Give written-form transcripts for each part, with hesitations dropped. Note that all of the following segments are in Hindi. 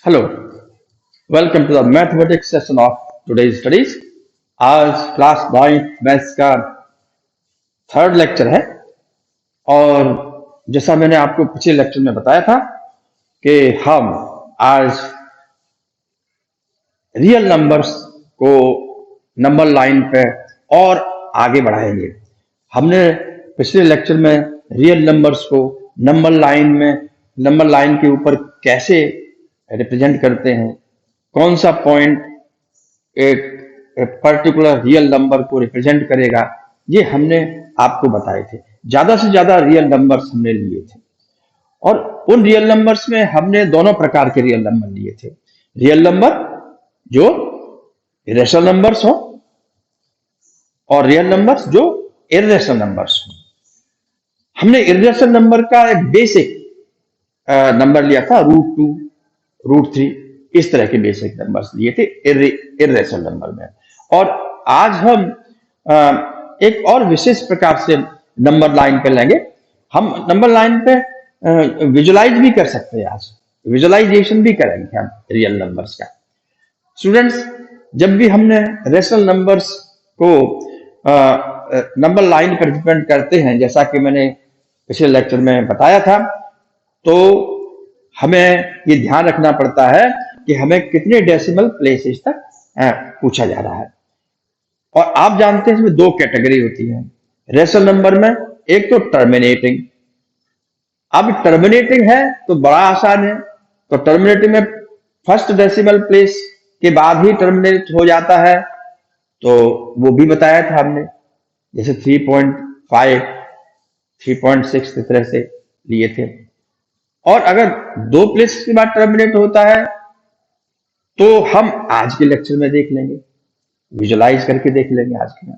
Hello, welcome to the mathematics session of today's studies. आज क्लास 9 मैथ्स का थर्ड लेक्चर है और जैसा मैंने आपको पिछले लेक्चर में बताया था कि हम आज रियल नंबर्स को नंबर लाइन पे और आगे बढ़ाएंगे। हमने पिछले लेक्चर में रियल नंबर्स को नंबर लाइन के ऊपर कैसे रिप्रेजेंट करते हैं, कौन सा पॉइंट एक पर्टिकुलर रियल नंबर को रिप्रेजेंट करेगा, ये हमने आपको बताए थे। ज्यादा से ज्यादा रियल नंबर्स हमने लिए थे और उन रियल नंबर्स में हमने दोनों प्रकार के रियल नंबर लिए थे। रियल नंबर जो इरेशनल नंबर्स हो और रियल नंबर्स जो इर्रेशनल नंबर्स हो। हमने इर्रेशनल नंबर का एक बेसिक नंबर लिया था √2, √3, इस तरह के बेसिक नंबर्स लिए थे इर्रेशनल नंबर में। और आज हम एक और विशेष प्रकार से नंबर लाइन पे लेंगे। हम नंबर लाइन पे विजुलाइज भी कर सकते हैं। आज विजुलाइजेशन भी करेंगे हम रियल नंबर्स का। स्टूडेंट्स, जब भी हमने रेशनल नंबर्स को नंबर लाइन पर रिप्रेजेंट करते हैं, जैसा कि मैंने पिछले लेक्चर में बताया था, तो हमें ये ध्यान रखना पड़ता है कि हमें कितने डेसिमल प्लेसेस तक पूछा जा रहा है। और आप जानते हैं इसमें दो कैटेगरी होती है रेशनल नंबर में। एक तो टर्मिनेटिंग। अब टर्मिनेटिंग है तो बड़ा आसान है। तो टर्मिनेटिंग में फर्स्ट डेसिमल प्लेस के बाद ही टर्मिनेट हो जाता है, तो वो भी बताया था हमने, जैसे 3.5, 3.6 इस तरह से लिए थे। और अगर दो प्लेस के बाद टर्मिनेट होता है तो हम आज के लेक्चर में देख लेंगे, विजुलाइज करके देख लेंगे आज के।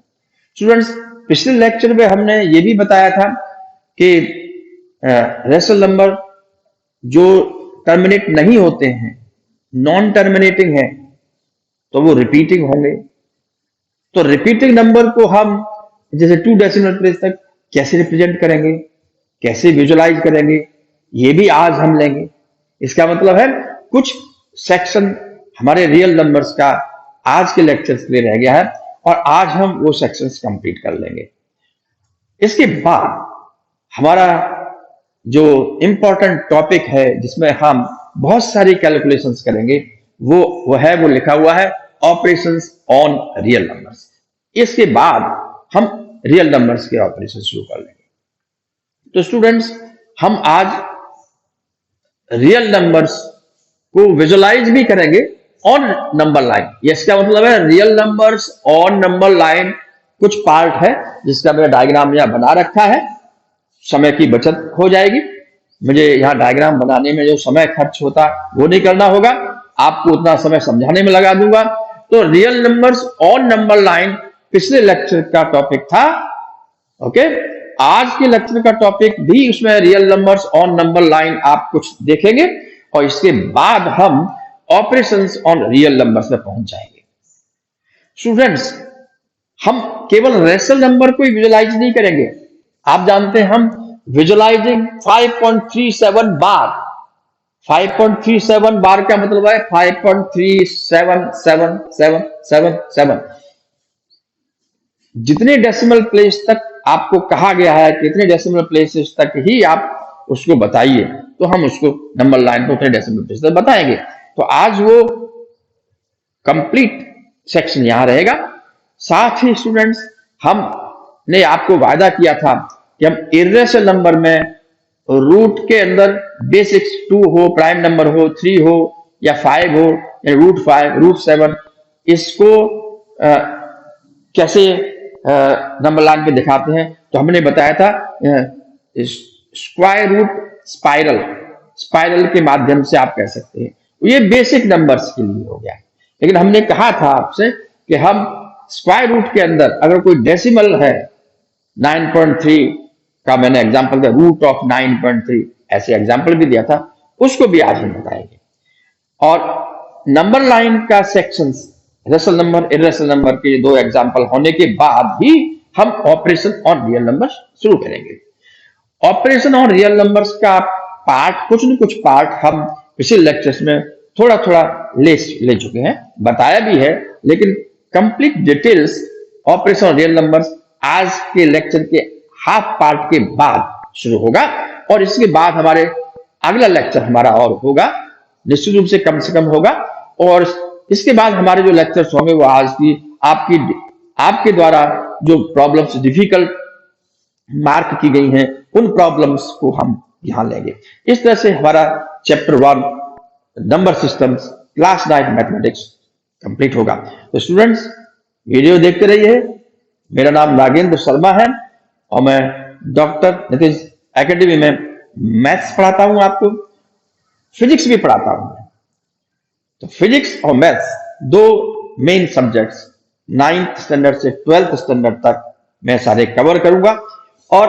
स्टूडेंट्स, पिछले लेक्चर में हमने ये भी बताया था कि रेशनल नंबर जो टर्मिनेट नहीं होते हैं, नॉन टर्मिनेटिंग है, तो वो रिपीटिंग होंगे। तो रिपीटिंग नंबर को हम जैसे 2 डेसिमल प्लेस तक कैसे रिप्रेजेंट करेंगे, कैसे विजुलाइज करेंगे, ये भी आज हम लेंगे। इसका मतलब है कुछ सेक्शन हमारे रियल नंबर्स का आज के लेक्चर्स के लिए रह गया है और आज हम वो सेक्शंस कंप्लीट कर लेंगे। इसके बाद हमारा जो इंपॉर्टेंट टॉपिक है जिसमें हम बहुत सारी कैलकुलेशंस करेंगे, वो लिखा हुआ है ऑपरेशंस ऑन रियल नंबर्स। इसके बाद हम रियल नंबर्स के ऑपरेशन शुरू कर लेंगे। तो स्टूडेंट्स, हम आज रियल नंबर्स को विजुलाइज भी करेंगे ऑन नंबर लाइन। इसका मतलब है real numbers on number line कुछ पार्ट है जिसका मैंने डायग्राम यहां बना रखा है। समय की बचत हो जाएगी, मुझे यहां डायग्राम बनाने में जो समय खर्च होता वो नहीं करना होगा, आपको उतना समय समझाने में लगा दूंगा। तो real numbers on number line पिछले लेक्चर का टॉपिक था। ओके, आज के लेक्चर का टॉपिक भी उसमें real numbers on number line आप कुछ देखेंगे और इसके बाद हम ऑपरेशंस ऑन रियल नंबर्स में पहुंच जाएंगे। स्टूडेंट्स, हम केवल रेशनल नंबर को ही विजुलाइज नहीं करेंगे। आप जानते हैं हम विजुलाइजिंग 5.37 बार। 5.37 बार का मतलब है 5.3777777। जितने डेसिमल प्लेस तक आपको कहा गया है कि इतने डेसिमल प्लेसेस तक ही आप उसको बताइए, तो हम उसको नंबर लाइन पे उतने डेसिमल प्लेस तक बताएंगे। तो आज वो कंप्लीट सेक्शन यहां रहेगा। साथ ही स्टूडेंट्स, हमने आपको वायदा किया था कि हम इर्रेशनल नंबर में रूट के अंदर बेसिक्स 2 हो, प्राइम नंबर हो, 3 हो या 5 हो, या √5, √7, इसको कैसे नंबर लाइन पे दिखाते हैं। तो हमने बताया था स्क्वायर रूट स्पाइरल के माध्यम से आप कह सकते हैं। ये बेसिक नंबर्स के लिए हो गया। लेकिन हमने कहा था आपसे कि हम स्क्वायर रूट के अंदर अगर कोई डेसिमल है 9.3 का, मैंने एग्जांपल दिया √9.3, ऐसे एग्जांपल भी दिया था, उसको भी आज हम बताएंगे। और नंबर लाइन का sections rational number irrational number के 2 एग्जांपल होने के बाद ही हम ऑपरेशन ऑन रियल नंबर्स शुरू करेंगे। ऑपरेशन ऑन रियल नंबर्स का पार्ट, कुछ न कुछ पार्ट हम पिछले लेक्चर्स में थोड़ा थोड़ा ले चुके हैं, बताया भी है, लेकिन complete details operation real numbers आज के लेक्चर के हाफ पार्ट के बाद शुरू होगा। और इसके बाद हमारे अगला लेक्चर हमारा और होगा, निश्चित रूप से कम होगा। और इसके बाद हमारे जो लेक्चर्स होंगे वो आज की आपके द्वारा जो प्रॉब्लम्स डिफिकल्ट मार्क की गई हैं उन प्रॉब्लम्स को हम ध्यान लेंगे। इस तरह से हमारा chapter 1 number systems class 9 mathematics complete होगा। तो स्टूडेंट्स वीडियो देखते रहिए। मेरा नाम नागेंद्र शर्मा है और मैं डॉक्टर नीतीश एकेडमी में मैथ्स पढ़ाता हूं, आपको फिजिक्स भी पढ़ाता हूं। तो फिजिक्स और मैथ्स दो मेन सब्जेक्ट्स 9th स्टैंडर्ड से 12th स्टैंडर्ड तक मैं सारे कवर करूंगा। और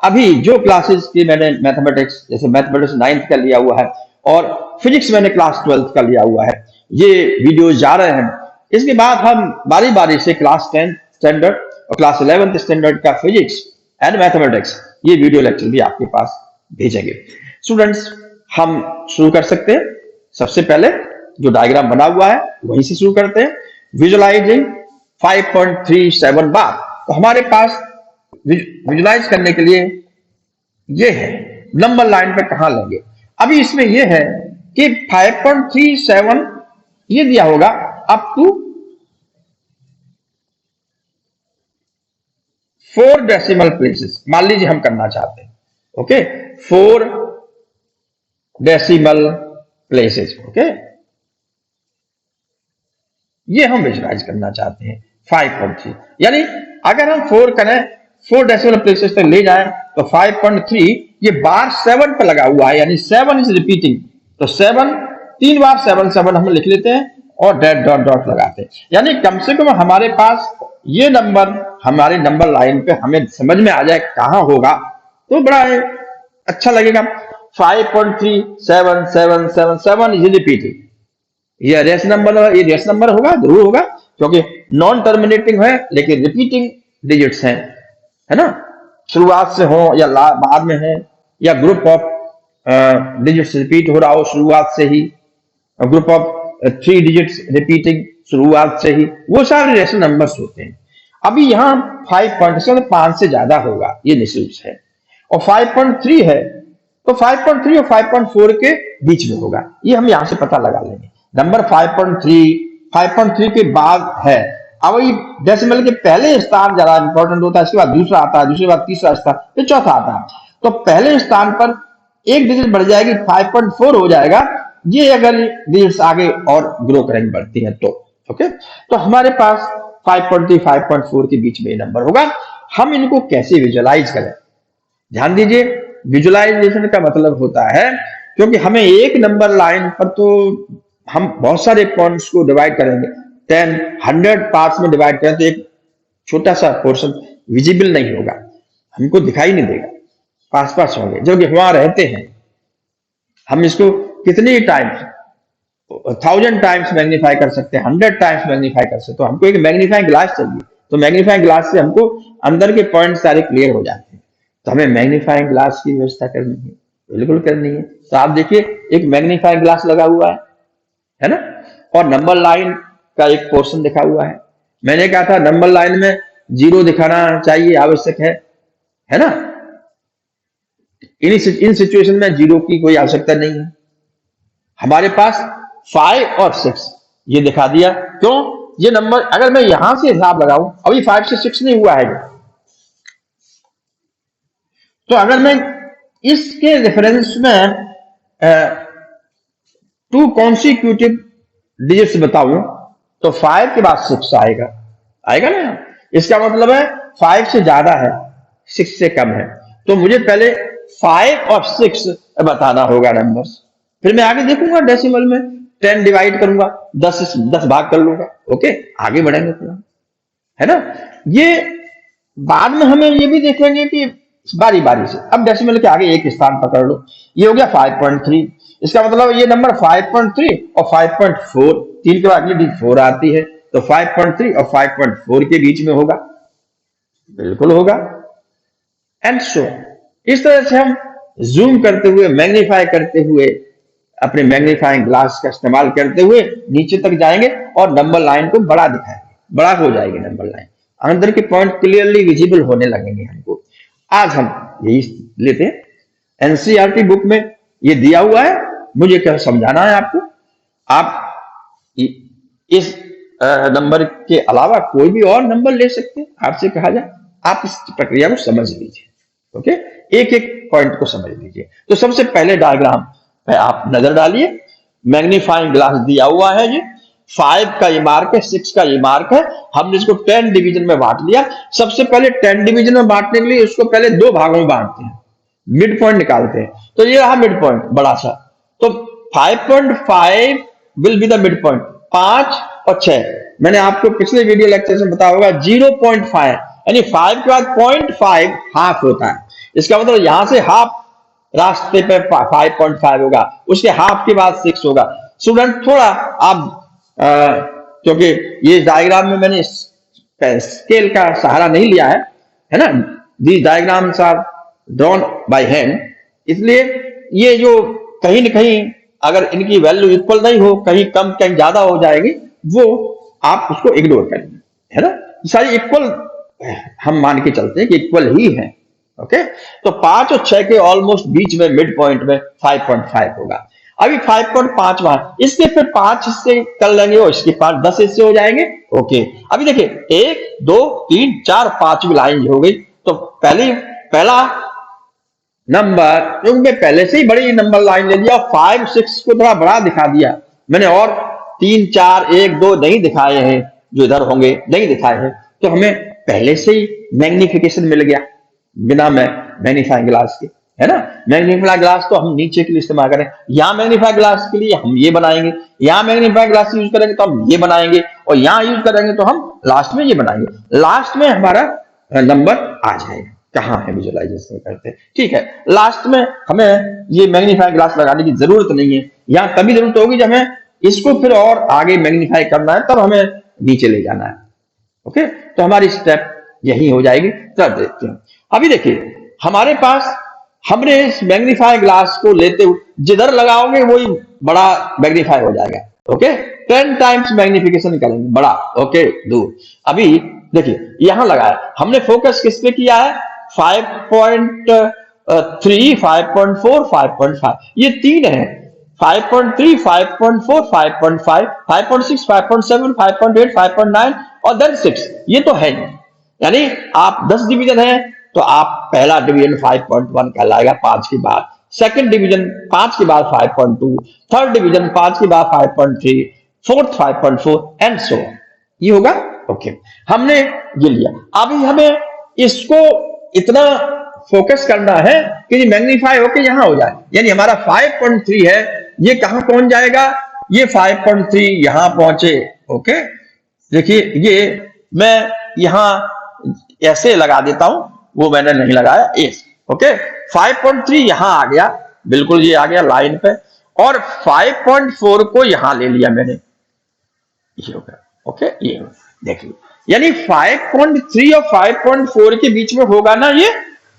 अभी जो क्लासेस की मैंने मैथमेटिक्स, जैसे मैथमेटिक्स 9th का लिया हुआ है और फिजिक्स मैंने क्लास 12th का लिया हुआ है, ये वीडियो जा रहे हैं। इसके बाद हम बारी बारी से क्लास 10th स्टैंडर्ड और क्लास 11th स्टैंडर्ड का फिजिक्स एंड मैथमेटिक्स ये वीडियो लेक्चर भी आपके पास भेजेंगे। स्टूडेंट्स हम शुरू कर सकते हैं। सबसे पहले जो डायग्राम बना हुआ है वहीं से शुरू करते हैं। विजुअलाइजिंग 5.37 बार। तो हमारे पास विजुअलाइज करने के लिए ये है, नंबर लाइन पे कहां लेंगे। अभी इसमें ये है कि 5.37 ये दिया होगा अप टू 4 डेसिमल प्लेसेस। मान लीजिए हम करना चाहते हैं, ओके, 4 डेसिमल प्लेसेस, ओके, ये हम विजुअलाइज करना चाहते हैं 5.3। यानी अगर हम 4 डेसिमल प्लेसेस तक ले जाएं तो 5.3 ये बार 7 पर लगा हुआ है, यानी 7 इज रिपीटिंग। तो 7 3 बार 7 हम लिख लेते हैं और डॉट लगाते हैं। यानी कम से कम हमारे पास ये नंबर हमारे नंबर लाइन पे हमें समझ में आ जाए कहां होगा तो बड़ा अच्छा लगेगा। 5.3 7 7 7 7 इज रिपीटिंग। ये रेस नंबर होगा, जरूर होगा, क्योंकि नॉन टर्मिनेटिंग है लेकिन रिपीटिंग डिजिट्स हैं, है ना। शुरुआत से हो या बाद में है या ग्रुप ऑफ डिजिट्स रिपीट हो रहा हो शुरुआत से ही, ग्रुप ऑफ 3 डिजिट्स रिपीटिंग शुरुआत से ही, वो सारे रेशनल नंबर्स होते हैं। अभी यहाँ 5 से ज्यादा होगा, ये निश्चित है। और 5.3 है तो 5.3 और 5.4 के बीच में होगा, ये हम यहां से पता लगा लेंगे। नंबर 5.3 के बाद है। अब ये डेसिमल के पहले स्थान ज्यादा इंपॉर्टेंट होता है, इसके बाद दूसरा आता है, दूसरे बाद तीसरा स्थान, फिर चौथा आता है। तो पहले स्थान पर एक डिजिट बढ़ जाएगी, 5.4 हो जाएगा। ये अगर डिजिट्स आगे और ग्रो करेंगे, बढ़ती हैं तो ओके। तो हमारे पास 5.3 5.4 के बीच में ये नंबर होगा। हम इनको कैसे विजुअलाइज करें, ध्यान दीजिए। विजुअलाइजेशन का मतलब होता है, क्योंकि हमें एक नंबर लाइन पर तो हम बहुत सारे पॉइंट्स को डिवाइड करेंगे, 10 100 पार्ट्स में डिवाइड करें तो एक छोटा सा पोर्शन विजिबल नहीं होगा, हमको दिखाई नहीं देगा, पास होंगे जो कि वहां रहते हैं। हम इसको कितनी टाइम्स 1000 टाइम्स मैग्नीफाई कर सकते हैं, 100 टाइम्स मैग्नीफाई कर सकते हैं। तो हमको एक मैग्नीफाइंग ग्लास चाहिए, तो मैग्नीफाइंग ग्लास से हमको अंदर के पॉइंट सारे क्लियर हो जाते हैं। तो हमें मैग्नीफाइंग ग्लास की व्यवस्था करनी है, बिल्कुल करनी है। तो आप देखिए एक मैग्नीफाइंग ग्लास लगा हुआ है ना, और नंबर लाइन का एक पोर्शन दिखा हुआ है। मैंने कहा था नंबर लाइन में 0 दिखाना चाहिए, आवश्यक है ना। इन सिचुएशन में 0 की कोई आवश्यकता नहीं है। हमारे पास 5 और 6 ये दिखा दिया। क्यों? ये नंबर अगर मैं यहां से हिसाब लगाऊं, अभी 5 से 6 नहीं हुआ है, तो अगर मैं इसके रेफरेंस में 2 कॉन्सिक्यूटिव डिजिट्स बताऊं तो 5 के बाद 6 आएगा ना। इसका मतलब है 5 से ज्यादा है, 6 से कम है। तो मुझे पहले 5 और 6 बताना होगा नंबर्स, फिर मैं आगे देखूंगा डेसिमल में 10 डिवाइड करूंगा, 10 भाग कर लूंगा, ओके, आगे बढ़ेंगे थोड़ा, है ना। ये बाद में हमें ये भी देखेंगे कि बारी बारी से। अब डेसिमल के आगे एक स्थान पकड़ लो, ये हो गया 5.3। इसका मतलब ये नंबर 5.3 और 5.4, 3 के बाद अगली डिजिट 4 आती है, तो 5.3 और 5.4 के बीच में होगा, बिल्कुल होगा। एंड सो इस तरह से हम जूम करते हुए, मैग्नीफाई करते हुए अपने मैग्नीफाइंग ग्लास का इस्तेमाल करते हुए नीचे तक जाएंगे और नंबर लाइन को बड़ा दिखाएंगे, बड़ा हो जाएगी नंबर लाइन, अंदर के पॉइंट क्लियरली विजिबल होने लगेंगे हमको। आज हम यही लेते हैं। एनसीईआरटी बुक में ये दिया हुआ है, मुझे क्या समझाना है आपको। आप इस नंबर के अलावा कोई भी और नंबर ले सकते हैं, आपसे कहा जाए, आप इस प्रक्रिया को समझ लीजिए। ओके, एक एक पॉइंट को समझ लीजिए। तो सबसे पहले डायग्राम पे आप नजर डालिए। मैग्नीफाइंग ग्लास दिया हुआ है, ये 5 का ये मार्क है, 6 का ये मार्क है। हमने इसको 10 डिवीजन में बांट लिया। सबसे पहले 10 डिवीजन में बांटने के लिए इसको पहले 2 भागों में बांटते हैं, मिड पॉइंट निकालते हैं। तो ये रहा मिड पॉइंट बड़ा सा, तो 5.5 will be the mid point. 5 और 6 मैंने आपको पिछले वीडियो लेक्चर में बताया होगा, 0.5 यानी 5 के बाद 0.5 हाफ होता है। इसका मतलब यहां से हाफ रास्ते पे 5.5 होगा, उसके हाफ के बाद 6 होगा। स्टूडेंट थोड़ा आप क्योंकि ये डायग्राम में मैंने स्केल का सहारा नहीं लिया है ना, the diagrams are drawn by hand, इसलिए ये जो कहीं न कहीं अगर इनकी वैल्यू इक्वल नहीं हो, कहीं कम कहीं ज्यादा हो जाएगी, वो आप उसको इग्नोर करेंगे, है ना। सारी इक्वल हम मान के चलते हैं कि इक्वल ही है। ओके, तो 5 और 6 के ऑलमोस्ट बीच में मिड पॉइंट में 5.5 होगा। अभी 5.5 वहां, इसके फिर 5 हिस्से कर लेंगे और इसके पास 10 हिस्से हो जाएंगे। ओके, अभी देखिए 1 2 3 4 5 लाइन हो गई। तो पहला नंबर क्योंकि पहले से ही बड़ी नंबर लाइन ले लिया और 5 6 को थोड़ा बड़ा दिखा दिया मैंने, और 3 4 1 2 नहीं दिखाए हैं, जो इधर होंगे नहीं दिखाए हैं, तो हमें पहले से ही मैग्निफिकेशन मिल गया बिना मैग्नीफाइंग ग्लास के, है ना। मैग्नीफाइंग ग्लास तो हम नीचे के लिए इस्तेमाल करें, यहां मैग्नीफाइंग ग्लास के लिए हम ये बनाएंगे, यहां मैग्नीफाइंग ग्लास यूज करेंगे तो हम ये बनाएंगे, और यहां यूज करेंगे तो हम लास्ट में ये बनाएंगे। लास्ट में हमारा नंबर आ जाएगा। कहां है विजुअलाइजेशन करते हैं, ठीक है। लास्ट में हमें ये मैग्नीफाइंग ग्लास लगाने की जरूरत नहीं है, यहां तभी जरूरत होगी जब हमें इसको फिर और आगे मैग्नीफाई करना है, तब हमें नीचे ले जाना है। ओके, तो हमारी स्टेप यही हो जाएगी। तब देखते हैं। अभी देखिए हमारे पास, हमने इस मैग्नीफाई ग्लास को लेते हुए जिधर लगाओगे वही बड़ा मैग्नीफाई हो जाएगा। ओके, 10 टाइम्स मैग्निफिकेशन करेंगे बड़ा। ओके, दूर। अभी देखिए यहां लगाया हमने, फोकस किस पे किया है, 5.3 5.4 5.5, ये 3 है। 5.3 5.4 5.5 5.6 5.7 5.8 5.9 और देन 6, ये तो है नहीं। यानी आप 10 डिवीजन है तो आप पहला डिवीजन 5.1 कहलाएगा 5 के बाद, सेकंड डिवीजन 5 के बाद 5.2, थर्ड डिवीजन 5 के बाद 5.3, फोर्थ 5.4 एंड सो ऑन, ये होगा। ओके, हमने ये लिया। अभी हमें इसको इतना फोकस करना है कि मैग्नीफाई होके यहां हो जाए, यानी हमारा 5.3 है, ये कहां पहुंच जाएगा, ये 5.3 यहां पहुंचे। ओके, देखिए ये मैं यहां ऐसे लगा देता हूं, वो मैंने नहीं लगाया एस। ओके, 5.3 यहां आ गया, बिल्कुल ये आ गया लाइन पे, और 5.4 को यहां ले लिया मैंने, ये हो गया। ओके, ये देखिए, यानी 5.3 और 5.4 के बीच में होगा ना, ये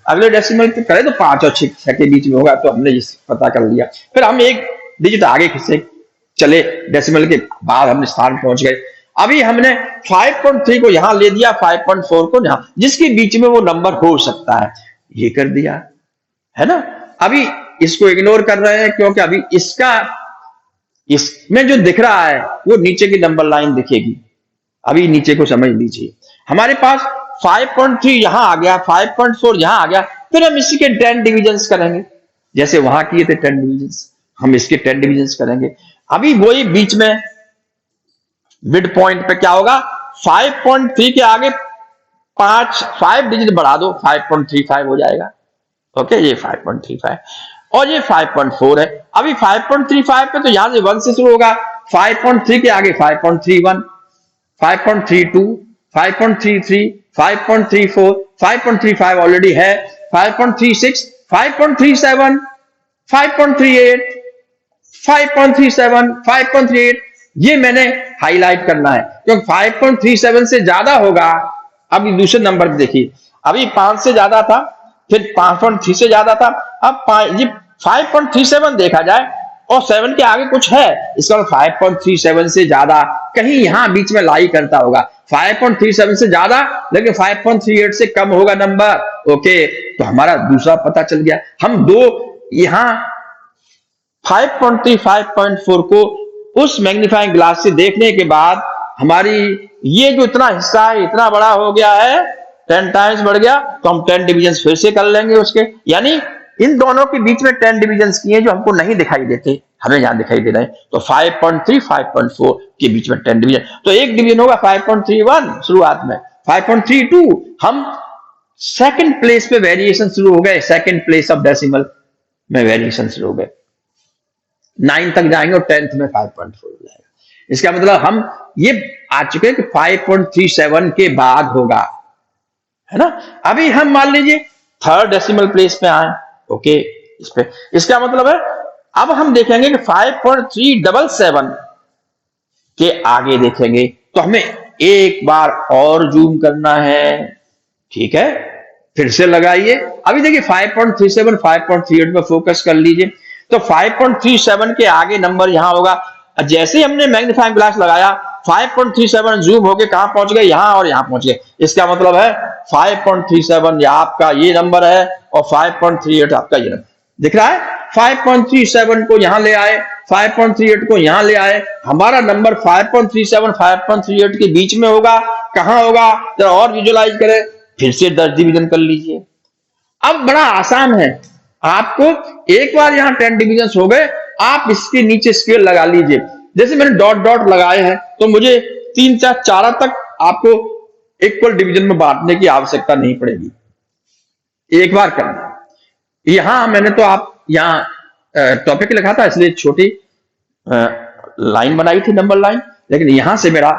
अगले डेसिमल पे करें तो 5 और 6 के बीच में होगा, तो हमने ये पता कर लिया। फिर हम एक डिजिट आगे खिसके चले, डेसिमल के बाद हम स्थान पहुंच गए। अभी हमने 5.3 को यहां ले दिया, 5.4 को यहां, जिसके बीच में वो नंबर हो सकता है, ये कर दिया, है ना। अभी इसको इग्नोर कर रहे हैं क्योंकि अभी इसमें जो दिख रहा है वो नीचे की नंबर लाइन दिखेगी। अभी नीचे को समझ लीजिए, हमारे पास 5.3 यहां आ गया, 5.4 यहां आ गया, फिर हम इसी के 10 डिविजन्स करेंगे, जैसे वहां किए थे 10 डिविजन्स, हम इसके 10 डिविजन्स करेंगे। अभी वही बीच में मिड पॉइंट पे क्या होगा, 5.3 के आगे 5 डिजिट बढ़ा दो, 5.35 हो जाएगा। ओके, ये 5.35 और ये 5.4 है। अभी 5.35 पे तो यहां से 1 से शुरू होगा, 5.3 के आगे 5.31 5.32 5.33 5.34 5.35 ऑलरेडी है, 5.36 5.37 5.38 5.37 5.38, ये मैंने हाईलाइट करना है क्योंकि 5.37 से ज्यादा होगा। अभी दूसरे नंबर देखिए, अभी 5 से ज्यादा था, फिर 5.3 से ज्यादा था, अब 5.37 देखा जाए और 7 के आगे कुछ है, इसका मतलब 5.37 से ज्यादा कहीं यहां बीच में लाई करता होगा। 5.37 से ज्यादा लेकिन 5.38 से कम होगा नंबर। ओके, तो हमारा दूसरा पता चल गया। हम दो यहां 5.3 5.4 को उस मैग्नीफाइंग ग्लास से देखने के बाद हमारी ये जो इतना हिस्सा है इतना बड़ा हो गया है, 10 टाइम्स बढ़ गया, तो हम 10 डिविजन फिर से कर लेंगे उसके। यानी इन दोनों के बीच में 10 डिविजन किए जो हमको नहीं दिखाई देते, हमें यहां दिखाई दे रहे हैं। तो 5.3 5.4 के बीच में 10 डिवीजन, तो एक डिवीजन होगा 5.31 शुरुआत में, 5.32 हम सेकंड प्लेस पे वेरिएशन शुरू हो गए, सेकंड प्लेस ऑफ डेसिमल में वेरिएशन शुरू हो गए, 9 तक जाएंगे और 10th में 5.4 हो जाएगा। इसका मतलब हम ये आ चुके हैं कि 5.37 के बाद होगा, है ना। अभी हम मान लीजिए थर्ड डेसिमल प्लेस पे आए, ओके, इस पे इसका मतलब है अब हम देखेंगे कि 5.377 के आगे देखेंगे तो हमें एक बार और जूम करना है, ठीक है, फिर से लगाइए। अभी देखिए 5.37 5.38 पे फोकस कर लीजिए, तो 5.37 के आगे नंबर यहां होगा। जैसे ही हमने मैग्नीफाइंग ग्लास लगाया 5.37 जूम होके कहां पहुंच गए, यहां और यहां पहुंच गए। इसका मतलब है 5.37 आपका ये नंबर है और 5.38 आपका ये नंबर दिख रहा है। 5.37 को यहां ले आए, 5.38 को यहां ले आए, हमारा नंबर 5.37 5.38 के बीच में होगा। कहां होगा जरा और विजुलाइज करें, फिर से 10 डिवीजन कर लीजिए। अब बड़ा आसान है, आपको एक बार यहां 10 डिवीजन हो गए, आप इसके नीचे स्केल लगा लीजिए। जैसे मैंने डॉट डॉट लगाए हैं तो मुझे 3 4 तक आपको इक्वल डिवीजन में बांटने की आवश्यकता नहीं पड़ेगी, एक बार करना। यहां मैंने तो आप यहां टॉपिक लिखा था इसलिए छोटी लाइन बनाई थी, नंबर लाइन, लेकिन यहां से मेरा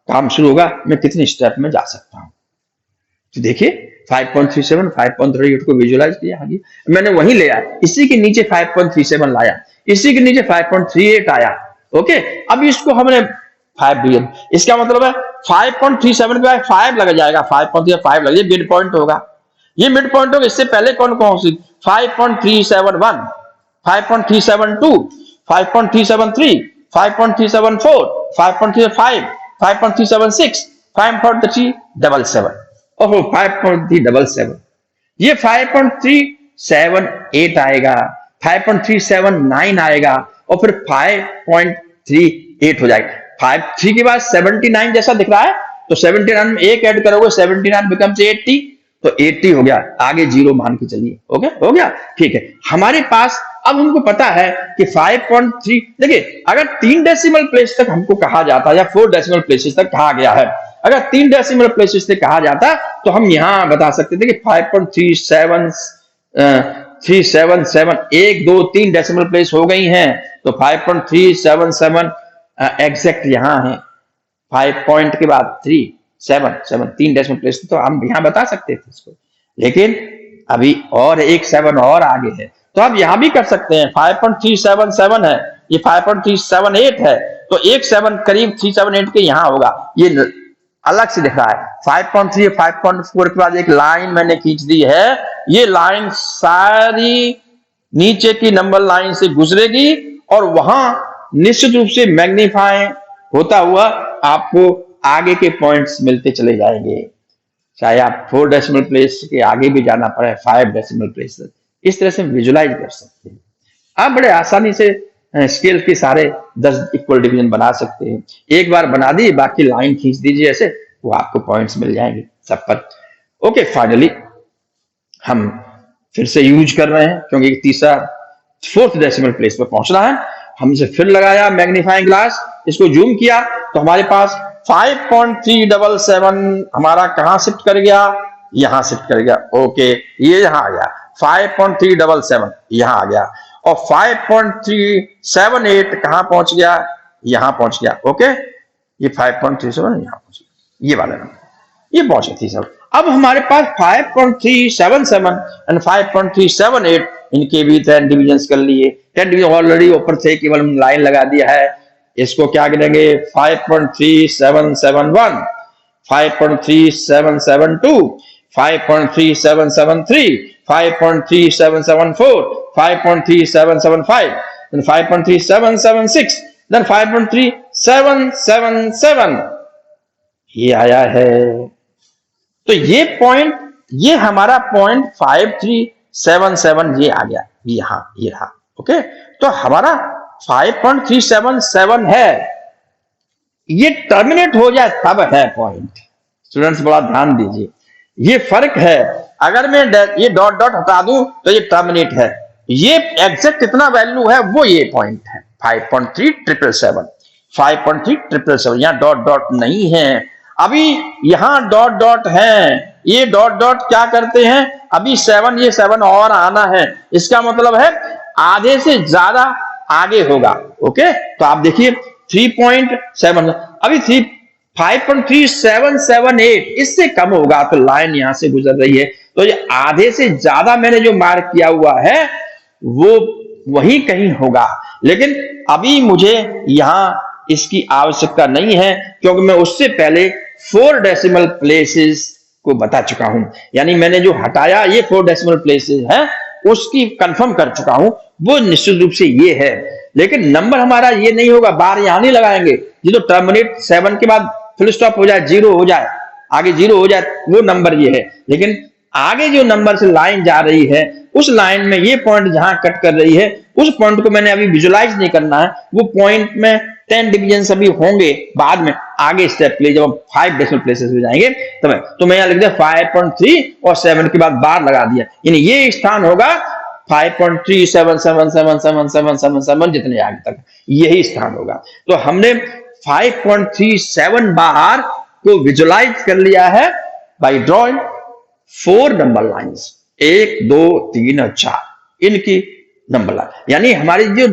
काम शुरू होगा, मैं कितने स्टेप में जा सकता हूं। तो देखिए 5.37 5.38 को विजुलाइज किया, आगे मैंने वहीं ले आया, इसी के नीचे 5.37 लाया, इसी के नीचे 5.38 आया। ओके, अब इसको हमने 5 डिवीजन, इसका मतलब है 5.37 पे 5 लग जाएगा, 5.5 लग जाएगा, मिड पॉइंट होगा, ये मिड पॉइंट होगा। इससे पहले कौन कौन सी 5.371 5.372 5.373 5.374 5.35 5.376 5.377 ओहो 5.377, ये 5.378 आएगा, 5.379 आएगा और फिर 5.38 हो जाएगा। 53 के बाद 79 जैसा दिख रहा है, तो 79 में एक ऐड करोगे 79 बिकम्स 80, तो 80 हो गया, आगे 0 मान के चलिए। ओके, हो गया, ठीक है। हमारे पास अब हमको पता है कि 5.3, देखिए अगर 3 डेसिमल प्लेस तक हमको कहा जाता या 4 डेसिमल प्लेसेस तक कहा गया है, अगर 3 डेसिमल प्लेसेस से कहा जाता तो हम यहां बता सकते थे कि 5.377 1 2 3 डेसिमल प्लेस हो गई हैं, तो 5.377 एग्जैक्ट यहां है, 5 पॉइंट के बाद 3 7 7 3 डेसिमल प्लेस, तो हम यहां बता सकते थे इसको, लेकिन अभी और एक 7 और आगे है, तो आप यहां भी कर सकते हैं। 5.377 है, ये 5.378 है, तो एक 7 करीब 378 के यहां होगा, ये अलग से दिख रहा है। 5.3 5.4 के बाद एक लाइन मैंने खींच दी है, ये लाइन सारी नीचे की नंबर लाइन से गुजरेगी और वहां निश्चित रूप से मैग्नीफाई होता हुआ आपको आगे के पॉइंट्स मिलते चले जाएंगे, चाहे आप 4 डेसिमल प्लेस के आगे भी जाना पड़े 5 डेसिमल प्लेस तक, इस तरह से विजुलाइज कर सकते हैं। आप बड़े आसानी से स्केल के सारे 10 इक्वल डिवीजन बना सकते हैं, एक बार बना दी बाकी लाइन खींच दीजिए, ऐसे वो आपको पॉइंट्स मिल जाएंगे सब पर। ओके, फाइनली हम फिर से यूज कर रहे हैं क्योंकि तीसरा 4th डेसिमल प्लेस पर पहुंचना है। हमसे फिर लगाया मैग्नीफाइंग ग्लास, इसको जूम किया तो हमारे पास 5.377 हमारा कहां शिफ्ट कर गया, यहां शिफ्ट कर गया। ओके, ये यहां आ गया, 5.377 यहां आ गया और 5.378 कहां पहुंच गया, यहां पहुंच गया। ओके, ये 5.37 यहां पहुंच गया, ये वाला नंबर ये पहुंचे थी सब। अब हमारे पास 5.377 एंड 5.378 इनके भी 10 डिविजन कर लिए, 10 डिविजन ऑलरेडी ऊपर से केवल लाइन लगा दिया है, इसको क्या करेंगे 5.3771 5.3772 5.3773 5.3774 5.3775 then 5.3776, then 5.3777 ये आया है। तो ये पॉइंट, ये हमारा पॉइंट 5377 ये आ गया, यहां ये रहा। ओके, तो हमारा 5.377 है, ये टर्मिनेट हो जाए तब है पॉइंट। स्टूडेंट्स बड़ा ध्यान दीजिए, ये फर्क है। अगर मैं ये डॉट डॉट हटा दूं तो ये टर्मिनेट है, ये एग्जैक्ट कितना वैल्यू है वो ये पॉइंट है 5.3777, 5.3777। यहां डॉट डॉट नहीं है, अभी यहां डॉट डॉट है। ये डॉट डॉट क्या करते हैं, अभी 7, ये 7 और आना है, इसका मतलब है आधे से ज्यादा आगे होगा। ओके, तो आप देखिए 3.7, अभी 5.3778 इससे कम होगा तो लाइन यहां से गुजर रही है, तो ये आधे से ज्यादा मैंने जो मार्क किया हुआ है वो वही कहीं होगा। लेकिन अभी मुझे यहां इसकी आवश्यकता नहीं है, क्योंकि मैं उससे पहले 4 डेसिमल प्लेसेस को बता चुका हूं। यानी मैंने जो हटाया ये 4 डेसिमल प्लेसेस है, उसकी कंफर्म कर चुका हूं, वो निश्चित रूप से ये है। लेकिन नंबर हमारा ये नहीं होगा, बार यहां नहीं लगाएंगे। ये तो टर्मिनेट 7 के बाद फुल स्टॉप हो जाए, 0 हो जाए, आगे 0 हो जाए, वो नंबर ये है। लेकिन आगे जो नंबर से लाइन जा रही है, उस लाइन में ये पॉइंट जहां कट कर रही है, उस पॉइंट को मैंने अभी विजुलाइज नहीं करना है। वो पॉइंट में 10 डिवीजन अभी होंगे बाद में, आगे स्टेप ले जब 5 डेसिमल प्लेसेस हो जाएंगे तब। तो मैं यहां लिख दिया 5.3 और 7 के बाद बार लगा दिया, यानी ये स्थान होगा 5.37777777 जितने आगे तक, यही स्थान होगा। तो हमने 5.37 बार को विजुलाइज कर लिया है बाय ड्रॉइंग 4 नंबर लाइंस, 1 2 3 और 4 इनकी नंबर लाइन। यानी हमारी जो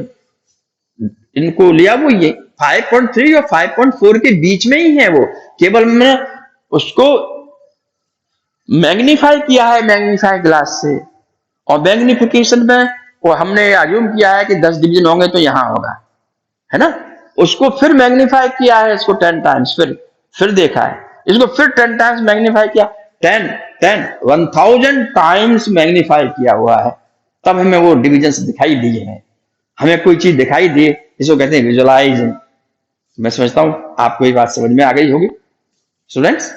इनको लिया वो ये 5.3 और 5.4 के बीच में ही है, वो केवल मैं उसको मैग्नीफाई किया है मैग्नीफाई ग्लास से, और मैग्निफिकेशन में वो हमने अज्यूम किया है कि 10 डिवीजन होंगे तो यहां होगा, है ना। उसको फिर मैग्नीफाई किया है, इसको 10 टाइम्स, फिर देखा है, इसको फिर 10 टाइम्स मैग्नीफाई किया, 1000 टाइम्स मैग्नीफाई किया हुआ है, तब हमें वो डिविजन दिखाई दिए हैं। हमें कोई चीज दिखाई दी, इसको कहते हैं विजुअलाइजिंग। मैं समझता हूं आपको ये बात समझ में आ गई होगी स्टूडेंट्स।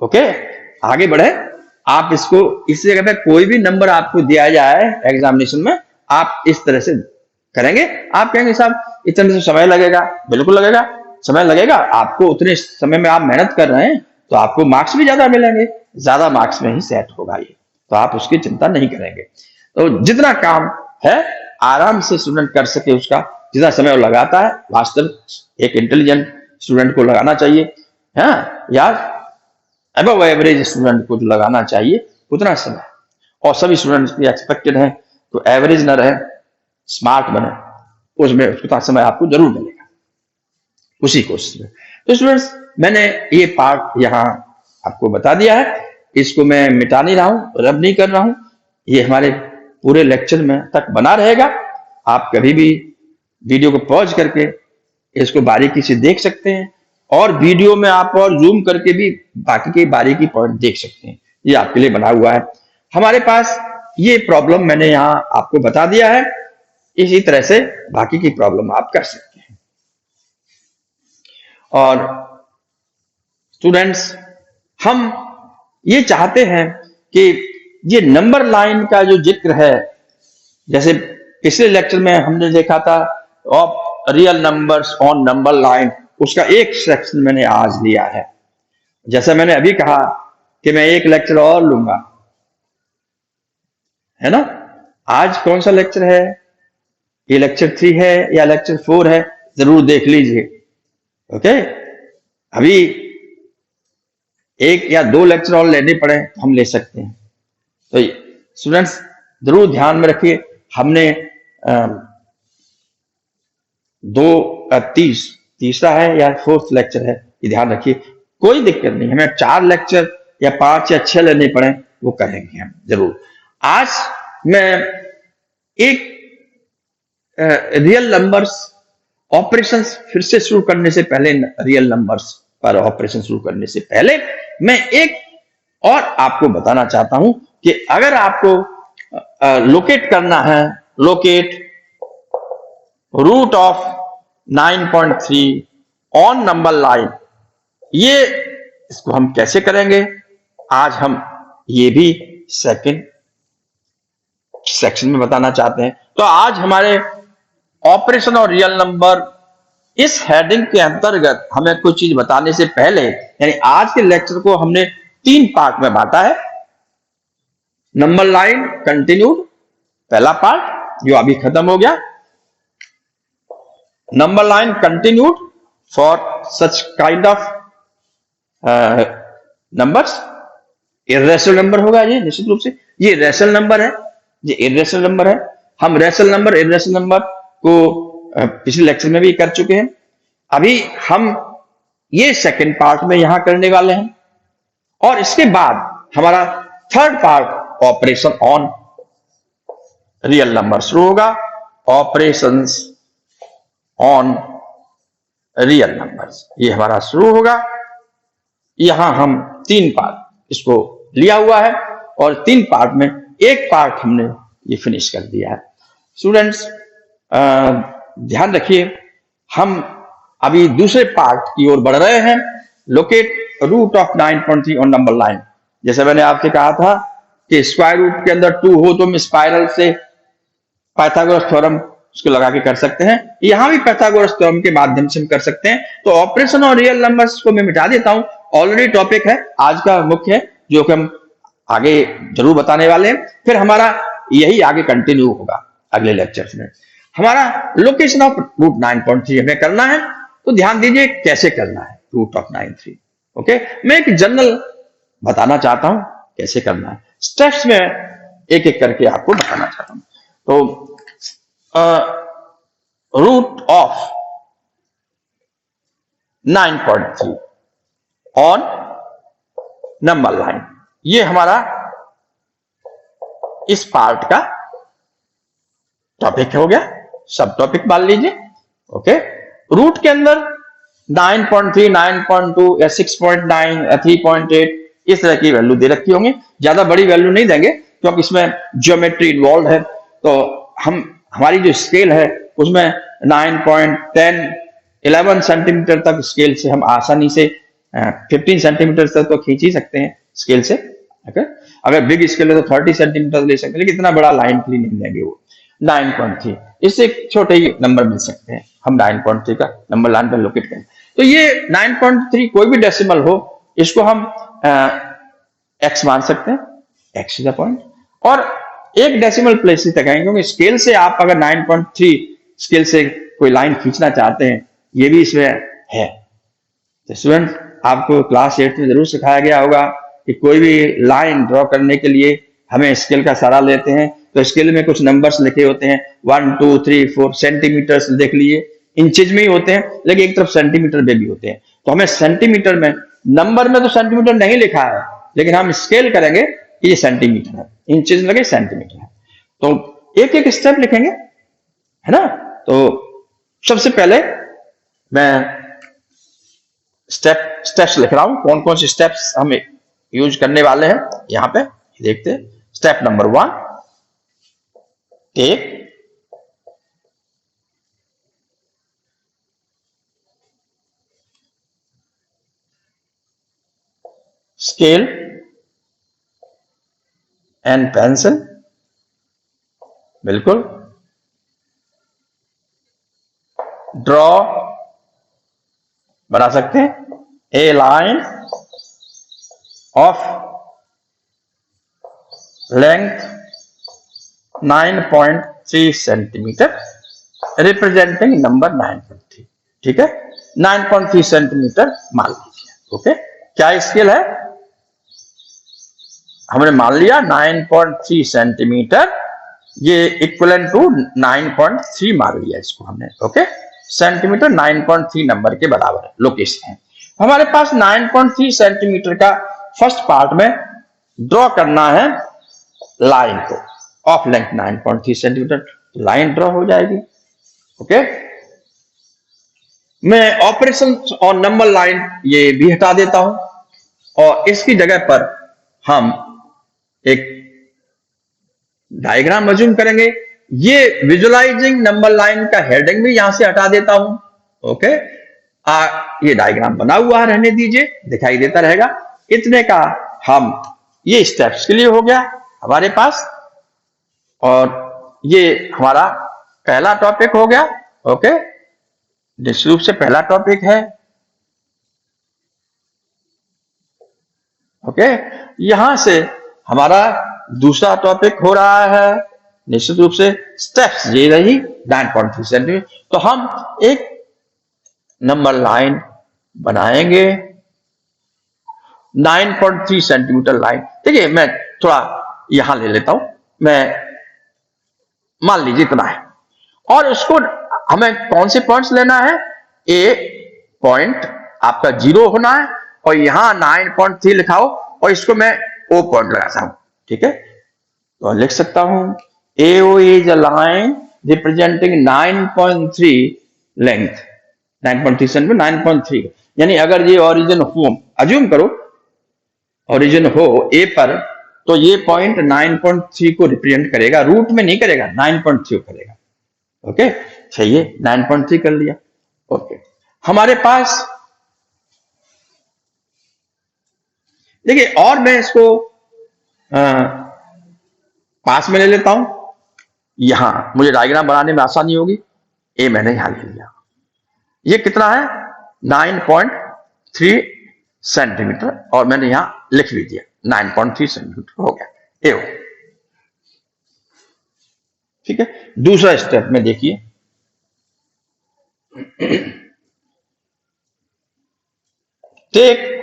ओके, आगे बढ़े। आप इसको इस जगह पे कोई भी नंबर आपको दिया जाए एग्जामिनेशन में, आप इस तरह से करेंगे। आप कहेंगे साहब इतने से समय लगेगा, बिल्कुल लगेगा, समय लगेगा। आपको उतने समय में आप मेहनत कर रहे हैं तो आपको मार्क्स भी ज्यादा मिलेंगे, ज्यादा मार्क्स में ही सेट होगा ये, तो आप उसकी चिंता नहीं करेंगे। तो जितना काम है आराम से स्टूडेंट कर सके, उसका जितना समय वो लगाता है, वास्तव एक इंटेलिजेंट स्टूडेंट को लगाना चाहिए, हाँ, या अबव एवरेज स्टूडेंट को लगाना चाहिए उतना समय। और सभी स्टूडेंट्स भी एक्सपेक्टेड है तो एवरेज ना रहे, स्मार्ट बने, उसमें उतना समय आपको जरूर मिलेगा उसी कोर्स में। तो स्टूडेंट्स मैंने ये पार्ट यहाँ आपको बता दिया है, इसको मैं मिटा नहीं रहा हूं, रब नहीं कर रहा हूं, ये हमारे पूरे लेक्चर में तक बना रहेगा। आप कभी भी वीडियो को पॉज करके इसको बारीकी से देख सकते हैं, और वीडियो में आप और जूम करके भी बाकी के बारीकी पॉइंट देख सकते हैं, ये आपके लिए बना हुआ है। हमारे पास ये प्रॉब्लम मैंने यहाँ आपको बता दिया है, इसी तरह से बाकी की प्रॉब्लम आप कर सकते हैं। और स्टूडेंट्स हम ये चाहते हैं कि ये नंबर लाइन का जो जिक्र है, जैसे पिछले लेक्चर में हमने देखा था of real numbers on number line, उसका एक सेक्शन मैंने आज लिया है। जैसा मैंने अभी कहा कि मैं एक लेक्चर और लूंगा, है ना। आज कौन सा लेक्चर है, ये लेक्चर 3 है या लेक्चर 4 है, जरूर देख लीजिए। ओके, अभी 1 या 2 लेक्चर और लेने पड़े तो हम ले सकते हैं। तो स्टूडेंट्स जरूर ध्यान में रखिए, हमने तीसरा है या 4th लेक्चर है, ये ध्यान रखिए। कोई दिक्कत नहीं, हमें 4 लेक्चर या 5 या 6 लेने पड़े वो करेंगे हम जरूर। आज मैं एक रियल नंबर्स ऑपरेशंस फिर से शुरू करने से पहले, रियल नंबर्स पर ऑपरेशन शुरू करने से पहले मैं एक और आपको बताना चाहता हूं कि अगर आपको लोकेट करना है, locate root of 9.3 on number line, ये इसको हम कैसे करेंगे आज हम ये भी सेकंड सेक्शन में बताना चाहते हैं। तो आज हमारे ऑपरेशन और रियल नंबर इस हेडिंग के अंतर्गत हमें कुछ चीज बताने से पहले, यानी आज के लेक्चर को हमने 3 पार्ट में बांटा है। नंबर लाइन कंटिन्यूड पहला पार्ट जो अभी खत्म हो गया, number line continued for such kind of numbers, irrational number होगा ये निश्चित रूप से, ये रेशनल नंबर है, ये इर्रेशनल नंबर है। हम रेशनल नंबर इर्रेशनल नंबर को पिछले लेक्चर में भी कर चुके हैं। अभी हम ये सेकंड पार्ट में यहां करने वाले हैं और इसके बाद हमारा third part operation on real number शुरू होगा। ऑपरेशंस ऑन रियल नंबर्स ये हमारा शुरू होगा। यहां हम 3 पार्ट इसको लिया हुआ है और 3 पार्ट में एक पार्ट हमने ये फिनिश कर दिया है। स्टूडेंट्स ध्यान रखिए, हम अभी दूसरे पार्ट की ओर बढ़ रहे हैं। Locate root of 9.3 on number line. जैसे मैंने आपसे कहा था कि स्क्वायर रूट के अंदर 2 हो तो हम स्पाइरल से पाइथागोरस थ्योरम उसको लगा के कर सकते हैं। यहां भी पाइथागोरस थ्योरम के माध्यम से हम कर सकते हैं। तो ऑपरेशन और रियल नंबर्स को मैं मिटा देता हूं, ऑलरेडी टॉपिक है आज का मुख्य है जो कि हम आगे जरूर बताने वाले हैं। फिर हमारा यही आगे कंटिन्यू होगा अगले लेक्चर्स में। हमारा लोकेशन ऑफ रूट 9.3 हमें करना है, तो ध्यान दीजिए कैसे करना है रूट ऑफ 9.3। ओके, मैं एक जनरल बताना चाहता हूं कैसे करना है, स्टेप्स में एक एक करके आपको बताना चाहता हूं। तो root of 9.3 on number line, ये हमारा इस पार्ट का टॉपिक हो गया, सब टॉपिक मान लीजिए। ओके, रूट के अंदर 9.3, 9.2 या 6.9 या 3.8 इस तरह की वैल्यू दे रखी होंगी। ज्यादा बड़ी वैल्यू नहीं देंगे क्योंकि इसमें ज्योमेट्री इन्वॉल्व है। तो हम हमारी जो स्केल है उसमें 9.10 11 सेंटीमीटर तक स्केल से हम आसानी से 15 सेंटीमीटर तक तो खींच ही सकते हैं स्केल से। ओके, अगर बिग स्केल है तो 30 सेंटीमीटर ले सकते हैं, लेकिन इतना बड़ा लाइन के लिए नहीं देंगे वो। 9.3 इससे छोटे ही नंबर मिल सकते हैं, हम 9.3 का नंबर लाइन पर लोकेट करें। तो ये 9.3 कोई भी डेसिमल हो, इसको हम x मान सकते हैं, x इज द पॉइंट, और एक डेसिमल प्लेस से तक आएंगे क्योंकि स्केल से आप अगर 9.3 स्केल से कोई लाइन खींचना चाहते हैं, ये भी इसमें है। तो स्टूडेंट आपको क्लास 8 में जरूर सिखाया गया होगा कि कोई भी लाइन ड्रॉ करने के लिए हमें स्केल का सहारा लेते हैं। तो स्केल में कुछ नंबर्स लिखे होते हैं 1 2 3 4 सेंटीमीटर देख लिए, इंचेज में ही होते हैं, लेकिन एक तरफ सेंटीमीटर में भी होते हैं। तो हमें सेंटीमीटर में, नंबर में तो सेंटीमीटर नहीं लिखा है, लेकिन हम स्केल करेंगे कि ये सेंटीमीटर है, इंचेज लगे सेंटीमीटर है। तो एक एक स्टेप लिखेंगे, है ना। तो सबसे पहले मैं स्टेप्स लिख रहा हूं, कौन कौन से स्टेप्स हम यूज करने वाले हैं यहां पे देखते हैं। Step number 1, take scale and pencil, बिल्कुल, ड्रॉ बना सकते हैं a line of length 9.3 centimetre representing number 9.3। ठीक है, 9.3 सेंटीमीटर मान लीजिए। ओके, क्या स्केल है, हमने मान लिया 9.3 सेंटीमीटर, ये इक्वलेंट टू 9.3 मान लिया इसको हमने। ओके, सेंटीमीटर 9.3 नंबर के बराबर है, लोकेशन है। हमारे पास 9.3 सेंटीमीटर का फर्स्ट पार्ट में ड्रॉ करना है लाइन को of length 9.3 centimetre, line draw हो जाएगी। ओके, मैं ऑपरेशन और नंबर लाइन ये भी हटा देता हूं और इसकी जगह पर हम एक डायग्राम अज्यूम करेंगे ये विजुअलाइजिंग नंबर लाइन का हेडिंग भी यहां से हटा देता हूं। ओके, ये डायग्राम बना हुआ है, रहने दीजिए, दिखाई देता रहेगा। इतने का हम ये स्टेप्स के लिए हो गया हमारे पास, और ये हमारा पहला टॉपिक हो गया। ओके, निश्चित रूप से पहला टॉपिक है। ओके, यहां से हमारा दूसरा टॉपिक हो रहा है निश्चित रूप से स्टेप्स, ये रही 9.3 सेंटीमीटर। तो हम एक नंबर लाइन बनाएंगे 9.3 सेंटीमीटर लाइन। देखिए, मैं थोड़ा यहां ले लेता हूं, मैं मान लीजिए इतना है, और उसको हमें कौन से पॉइंट्स लेना है? ए पॉइंट आपका 0 होना है, और यहां 9.3 लिखा हो, और इसको मैं ओ पॉइंट लगाता हूं। ठीक है, तो लिख सकता हूं AO is a line representing 9.3 length, 9.3 centimetre, 9.3। यानी अगर ये ओरिजिन हो, अज्यूम करो ओरिजिन हो ए पर, तो ये पॉइंट 9.3 को रिप्रेजेंट करेगा, रूट में नहीं करेगा, 9.3 करेगा। ओके, चाहिए 9.3 कर लिया। ओके, हमारे पास देखिए, और मैं इसको पास में ले लेता हूं, यहां मुझे डायग्राम बनाने में आसानी होगी। ए मैंने यहां ले लिया, ये कितना है? 9.3 सेंटीमीटर, और मैंने यहां लिख भी दिया 9.3 सेंटीमीटर हो गया एओ। ठीक है, दूसरा स्टेप में देखिए, take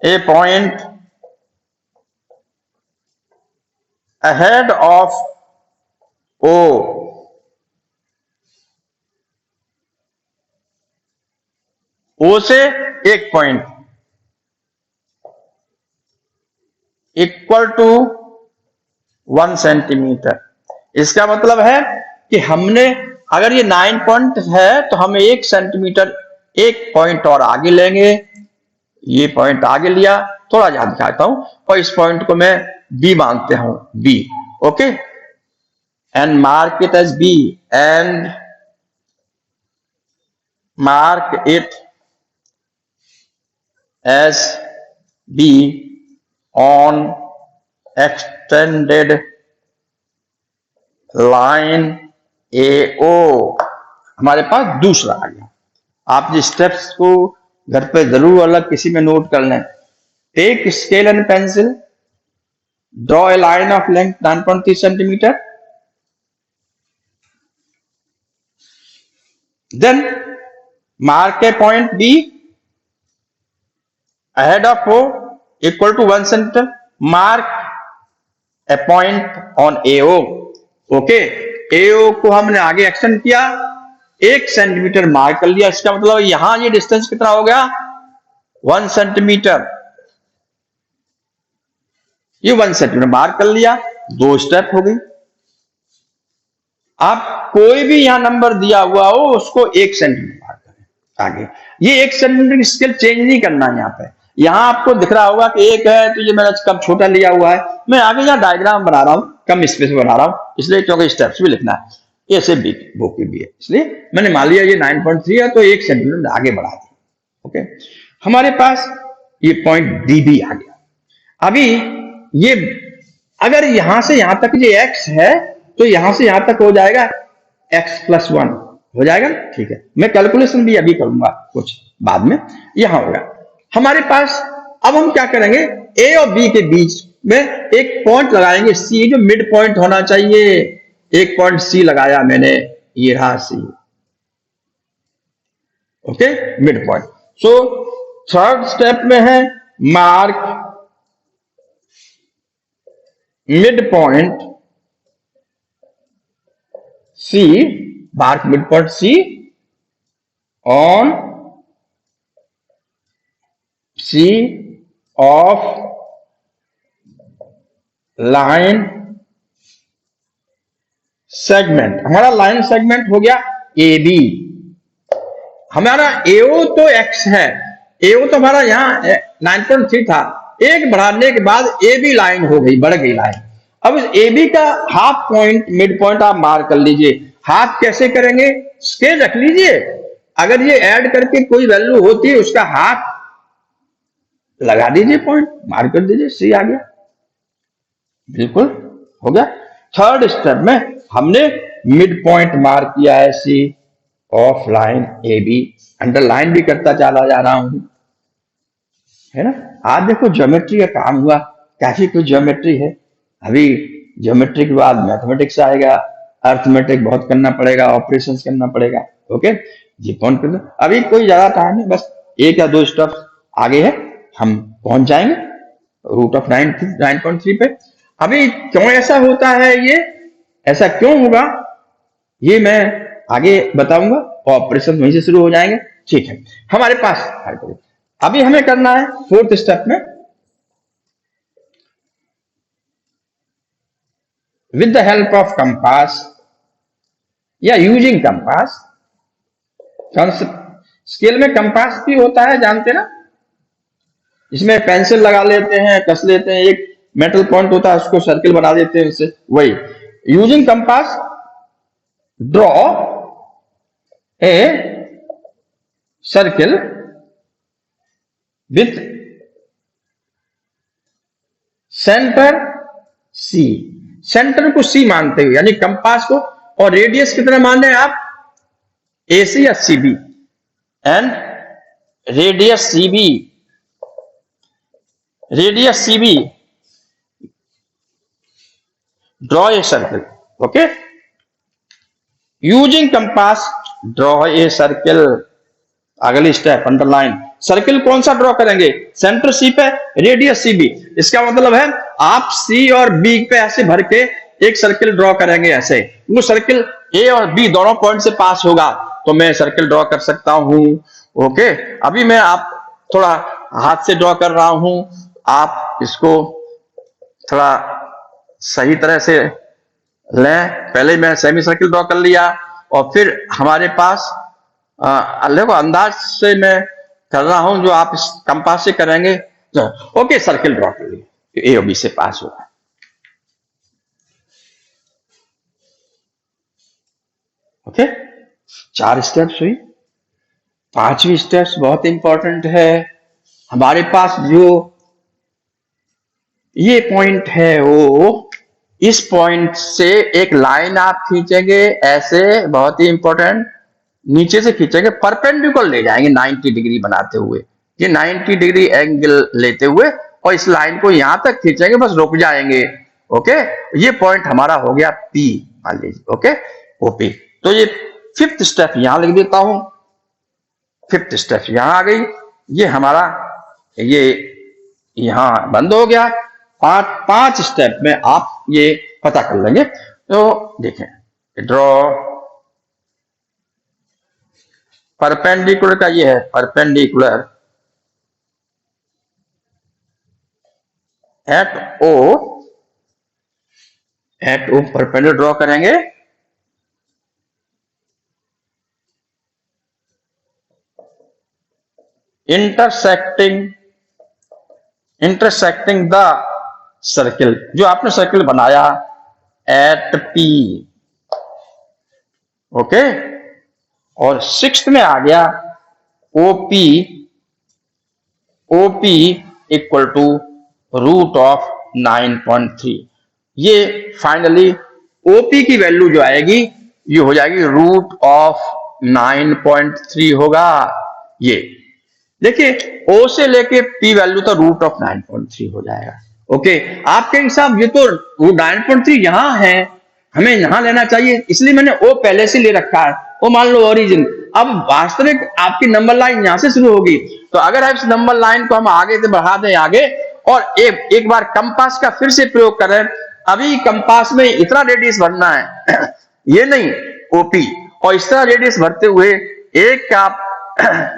a point ahead of O, O से एक पॉइंट इक्वल टू 1 सेंटीमीटर। इसका मतलब है कि हमने, अगर ये 9 पॉइंट है, तो हम 1 सेंटीमीटर एक पॉइंट और आगे लेंगे। ये पॉइंट आगे लिया, थोड़ा याद दिखाता हूं, और इस पॉइंट को मैं बी मानते हूं, B. Okay, and mark it as B, and mark it as B on extended line AO। हमारे पास दूसरा आ गया। आप जिस स्टेप्स को घर पे जरूर अलग किसी में नोट कर लें। Take scale and pencil, draw a line of length 9.3 centimetre, then mark a point B ahead of O equal to 1 centimeter. Mark a point on AO. Okay, AO को हमने आगे एक्सटेंड किया, 1 सेंटीमीटर मार्क कर लिया। इसका मतलब यहां ये डिस्टेंस कितना हो गया? 1 सेंटीमीटर। ये 1 सेंटीमीटर मार्क कर लिया, 2 स्टेप हो गई। आप कोई भी यहां नंबर दिया हुआ हो, उसको 1 सेंटीमीटर मार्क करें आगे। ये 1 सेंटीमीटर की स्केल चेंज नहीं करना है। यहाँ पे, यहां आपको दिख रहा होगा कि 1 है, तो ये मैंने कम छोटा लिया हुआ है। मैं आगे यहाँ डायग्राम बना रहा हूं, कम स्पेस बना रहा हूं, इसलिए, क्योंकि स्टेप्स भी लिखना है। ये से बी की भी है, इसलिए मैंने मान लिया ये 9.3 है, तो 1 सेंटीमीटर आगे बढ़ा दिया। ओके, हमारे पास ये पॉइंट डी भी आ गया। अभी ये, अगर यहां से यहां तक ये x है, तो यहां से यहां तक हो जाएगा x+1 हो जाएगा। ठीक है, मैं कैलकुलेशन भी अभी करूंगा कुछ बाद में। यहां होगा हमारे पास। अब हम क्या करेंगे? A और B के बीच में एक पॉइंट लगाएंगे C, जो मिड पॉइंट होना चाहिए। एक पॉइंट C लगाया मैंने, ये रहा C। Okay, mid point. So third step में है mark mid point C, mark midpoint C on C of line segment। हमारा लाइन सेगमेंट हो गया AB। हमारा एओ तो एक्स है, एओ तो हमारा यहाँ 9.3 था, एक बढ़ाने के बाद ए बी लाइन हो गई, बढ़ गई लाइन। अब इस ए बी का हाफ पॉइंट, मिड पॉइंट आप मार्क कर लीजिए। हाफ कैसे करेंगे, स्केल रख लीजिए, अगर ये ऐड करके कोई वैल्यू होती है उसका हाफ लगा दीजिए, पॉइंट मार्क कर दीजिए, सी आ गया, बिल्कुल हो गया। थर्ड स्टेप में हमने मिड पॉइंट मार्क किया है C of line A B, underline भी करता चला जा रहा हूं, है ना। आज देखो ज्योमेट्री का काम हुआ, काफी कुछ ज्योमेट्री है। अभी ज्योमेट्री के बाद मैथमेटिक्स आएगा, अर्थमेटिक बहुत करना पड़ेगा, ऑपरेशंस करना पड़ेगा। ओके, जी पॉइंट कर दो, अभी कोई ज्यादा टाइम नहीं, बस एक या दो स्टेप आगे है, हम पहुंच जाएंगे रूट ऑफ 9.3 पे। अभी क्यों ऐसा होता है, ये ऐसा क्यों होगा ये मैं आगे बताऊंगा, ऑपरेशन वहीं से शुरू हो जाएंगे। ठीक है, हमारे पास अभी हमें करना है फोर्थ स्टेप में, with the help of compass या यूजिंग कंपास। स्केल में कंपास भी होता है, जानते ना, इसमें पेंसिल लगा लेते हैं, कस लेते हैं, एक मेटल पॉइंट होता है उसको सर्किल बना देते हैं उससे, वही using compass draw a circle with centre C, centre को सी मानते हुए, यानी कंपास को, और रेडियस कितना मान रहे हैं आप, ए सी या C B, and radius C B, radius C B, draw a circle. Okay, using compass draw a circle. अगली स्टेप अंडरलाइन, सर्किल कौन सा ड्रॉ करेंगे, सेंटर सी पे, रेडियस सी बी। इसका मतलब है आप सी और बी पे ऐसे भर के एक सर्किल ड्रॉ करेंगे, ऐसे वो सर्किल ए और बी दोनों पॉइंट से पास होगा तो मैं सर्किल ड्रॉ कर सकता हूं। ओके, अभी मैं आप थोड़ा हाथ से ड्रॉ कर रहा हूं, आप इसको थोड़ा सही तरह से लें। पहले मैं सेमी सर्किल ड्रॉ कर लिया, और फिर हमारे पास देखो अंदाज से मैं कर रहा हूं, जो आप इस कंपास से करेंगे। ओके, सर्किल ड्रॉ कर लिया, ए और बी से पास होगा। ओके, 4 स्टेप्स हुई। 5वीं स्टेप्स बहुत इंपॉर्टेंट है। हमारे पास जो ये पॉइंट है, वो इस पॉइंट से एक लाइन आप खींचेंगे ऐसे, बहुत ही इंपॉर्टेंट, नीचे से खींचेंगे, परपेंडिकुलर ले जाएंगे 90 डिग्री बनाते हुए, ये 90 डिग्री एंगल लेते हुए, और इस लाइन को यहां तक खींचेंगे, बस रुक जाएंगे। ओके, ये पॉइंट हमारा हो गया पी, मान लीजिए। Okay, OP. तो ये 5th स्टेप यहां लिख देता हूं, 5th स्टेप यहां आ गई, ये हमारा ये यहां बंद हो गया। 5 स्टेप में आप ये पता कर लेंगे। तो देखें, ड्रॉ परपेंडिकुलर का ये है, perpendicular at O perpendicular draw करेंगे, इंटरसेक्टिंग द सर्किल, जो आपने सर्किल बनाया एट पी। ओके, और 6th में आ गया OP, OP equal to root of 9.3। ये फाइनली ओपी की वैल्यू जो आएगी, ये हो जाएगी रूट ऑफ 9.3 होगा। ये देखिए, ओ से लेके पी वैल्यू तो रूट ऑफ 9.3 हो जाएगा। ओके, आप कहेंगे साहब ये तो 9.3 यहां है, हमें यहां लेना चाहिए, इसलिए मैंने ओ पहले से ले रखा है, वो मान लो ओरिजिन। अब वास्तविक आपकी नंबर लाइन यहां से शुरू होगी, तो अगर आप इस नंबर लाइन को हम आगे से बढ़ा दें आगे, और एक बार कंपास का फिर से प्रयोग करें, अभी कंपास में इतना रेडियस भरना है ये नहीं ओपी, और इस तरह रेडियस भरते हुए एक आप